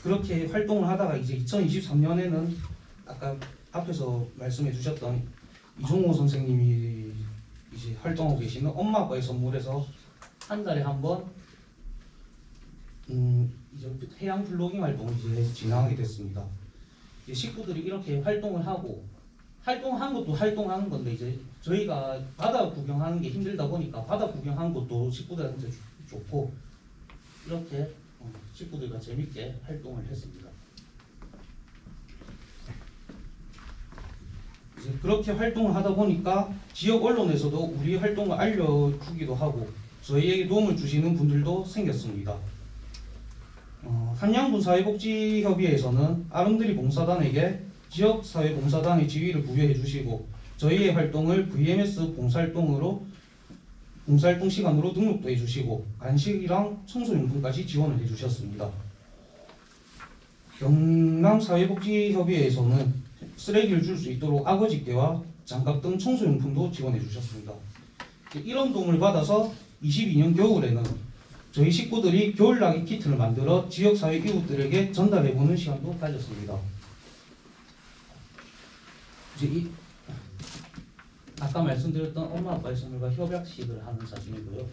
그렇게 활동을 하다가 이제 2023년에는 아까 앞에서 말씀해 주셨던 이종호 선생님이 이제 활동하고 계시는 엄마 아빠의 선물에서 한 달에 한 번 이제 해양 블로깅 활동을 이제 진행하게 됐습니다. 이제 식구들이 이렇게 활동을 하고 활동한 것도 활동하는 건데 이제 저희가 바다 구경하는 게 힘들다 보니까 바다 구경하는 것도 식구들한테 좋고 이렇게 식구들과 재밌게 활동을 했습니다. 이제 그렇게 활동을 하다 보니까 지역 언론에서도 우리 활동을 알려주기도 하고 저희에게 도움을 주시는 분들도 생겼습니다. 한양군사회복지협의회에서는 아름드리 봉사단에게 지역사회봉사단의 지위를 부여해 주시고 저희의 활동을 VMS 봉사활동 시간으로 등록도 해주시고 간식이랑 청소용품까지 지원을 해주셨습니다. 경남사회복지협의회에서는 쓰레기를 줄 수 있도록 아버지께와 장갑 등 청소용품도 지원해 주셨습니다. 이런 도움을 받아서 22년 겨울에는 저희 식구들이 겨울나기 키트를 만들어 지역사회 이웃들에게 전달해보는 시간도 가졌습니다. 이제 아까 말씀드렸던 엄마 아빠의 선물과 협약식을 하는 사진이고요.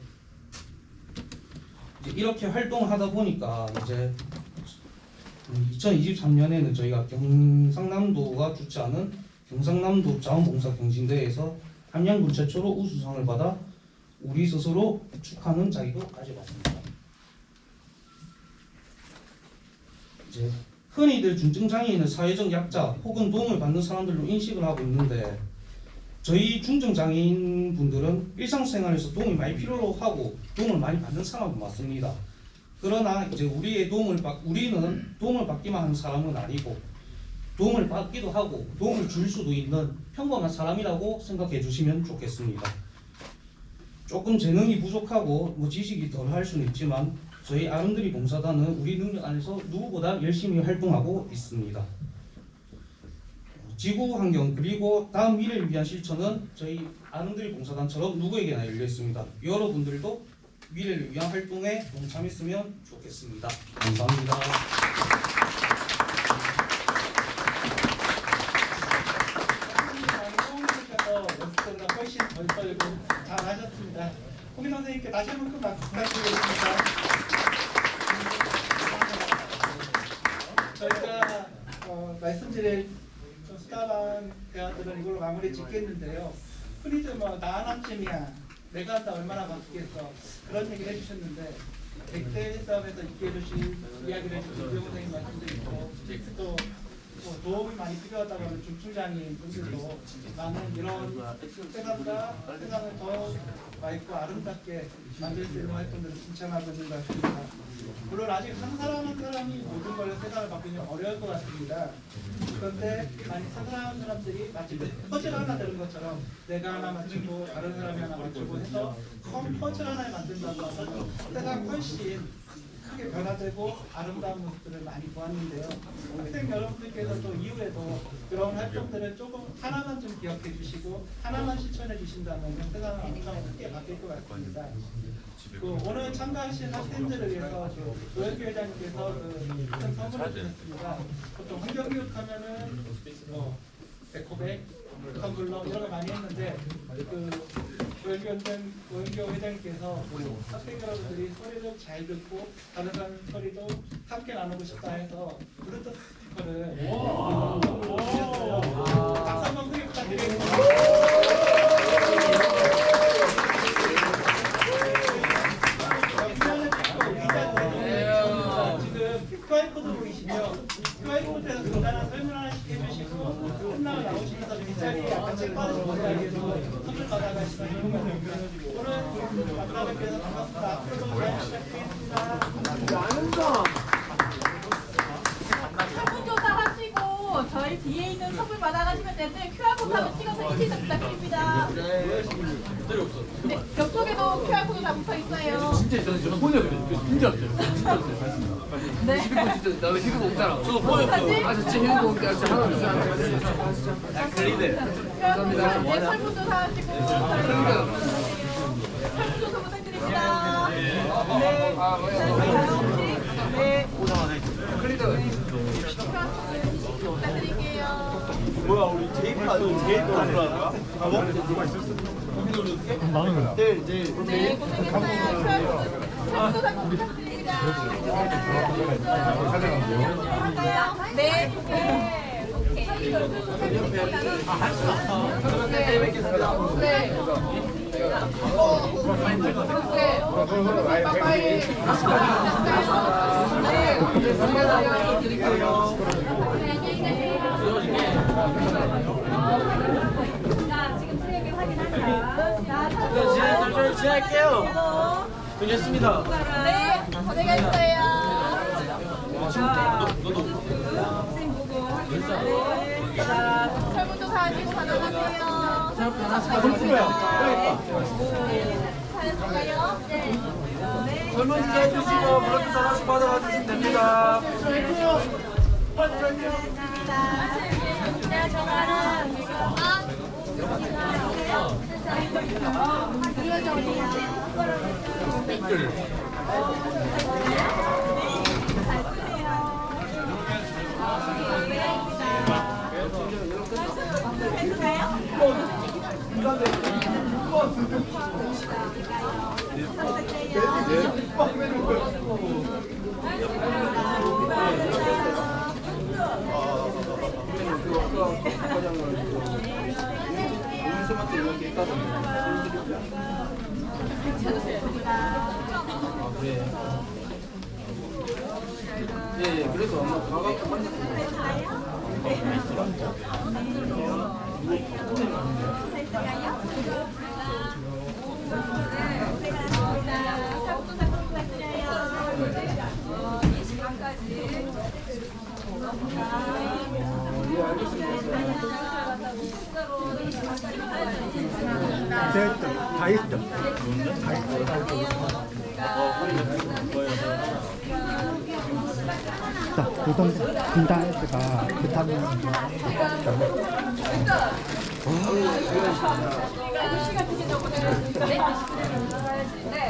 이제 이렇게 활동을 하다 보니까 이제 2023년에는 저희가 경상남도가 주최하는 경상남도 자원봉사 경진대회에서 함양군 최초로 우수상을 받아 우리 스스로 축하하는 자리도 가져봤습니다. 이제 흔히들 중증장애인은 사회적 약자 혹은 도움을 받는 사람들로 인식을 하고 있는데 저희 중증장애인 분들은 일상생활에서 도움이 많이 필요로 하고 도움을 많이 받는 사람은 맞습니다. 그러나 이제 우리는 도움을 받기만 하는 사람은 아니고 도움을 받기도 하고 도움을 줄 수도 있는 평범한 사람이라고 생각해 주시면 좋겠습니다. 조금 재능이 부족하고 지식이 덜할 수는 있지만 저희 아름드리 봉사단은 우리 능력 안에서 누구보다 열심히 활동하고 있습니다. 지구 환경 그리고 다음 미래를 위한 실천은 저희 아름드리 봉사단처럼 누구에게나 열려 있습니다. 여러분들도 미래를 위한 활동에 동참했으면 좋겠습니다. 감사합니다. 연습보다 훨씬 덜 떨고 잘하셨습니다. 홍희 선생님께 다시 한번 큰 박수 부탁드리겠습니다. 저희가 말씀드릴 수다방 대화들은 이걸로 마무리 짓겠는데요. 흔히들 나 하나쯤이야, 내가 한다 얼마나 바뀌겠어, 그런 얘기를 해주셨는데 100대 싸움에서 있게 해주신 이야기를 해주신 이병호 선생님 말씀도 있고 또 도움이 많이 필요하다고 하는 중증장애인 분들도 많은 이런 세상을 더 맑고 아름답게 만들 수 있는 활동들을 실천하고 있는 것 같습니다. 물론 아직 한 사람 한 사람이 모든 걸 세상을 바꾸기는 어려울 것 같습니다. 그런데 한 사람들이 마치 퍼즐 하나 되는 것처럼 내가 하나 맞추고 다른 사람이 하나 맞추고 해서 큰 퍼즐 하나를 만든다고 하면 세상 훨씬 크게 변화되고 아름다운 모습들을 많이 보았는데요. 학생 여러분들께서 또 이후에도 그런 활동들을 조금 하나만 좀 기억해 주시고 하나만 실천해 주신다면 세상은 엄청 크게 바뀔 것 같습니다. 오늘 참가하신 학생들을 위해서 노현규 회장님께서 큰 선물을 주셨습니다. 보통 환경교육하면은 에코백, 텀블러 이런 거 많이 했는데 노현규 회장님께서 학생 여러분들이 소리를 잘 듣고 다른 사람 소리도 함께 나누고 싶다 해서 블루투스 스피커를 주셨어요. 박수 한번 크게 부탁드리겠습니다. QR코드 보이시죠? QR코드에서 간단한 설명 하나씩 해주시고 끝나고 나오시면서 뒷자리에 약간 체크하시고 위해서 선물 받아가시면 오늘 만나뵙게 돼서 반갑습니다. 앞으로도 잘 부탁드리겠습니다. 설문조사 하시고 저희 뒤에 있는 선물 받아가시면 되는데 QR코드 한번 찍어서 인식 좀 부탁드립니다. 네, 옆쪽에도 QR코드 다 붙어있어요. 진짜 있잖아요. 저는 폰이 없어요. 진짜 없어요. 네. 진짜 나도 휴대폰 없잖아. 저도 폰이 없어요. 아 진짜 휴대폰 없는데 하나 주세요. 클리네. 감사합니다. 네, 설문조사 하시고 설문조사 부탁드립니다. 네. 네. 오자마자 부탁드릴게요. 뭐야 우리 제이프 아니고 제일 떨어지는 거야? 네, 고생했어요. QR 코드 부탁드립니다. 네. 지나갈게요. 괜찮습니다. 네, 고생했어요. 자, 설문조 사하시고 받아가세요. 잘했을까요? 네. 설문지 해주시고 블러드 하나씩 받아가 주시면 됩니다. 예, 그래서 아마 가갖고 다 했죠. 자, 우선 분당에서가 비타민 시간 주시죠. 고생하셨습니다. 네.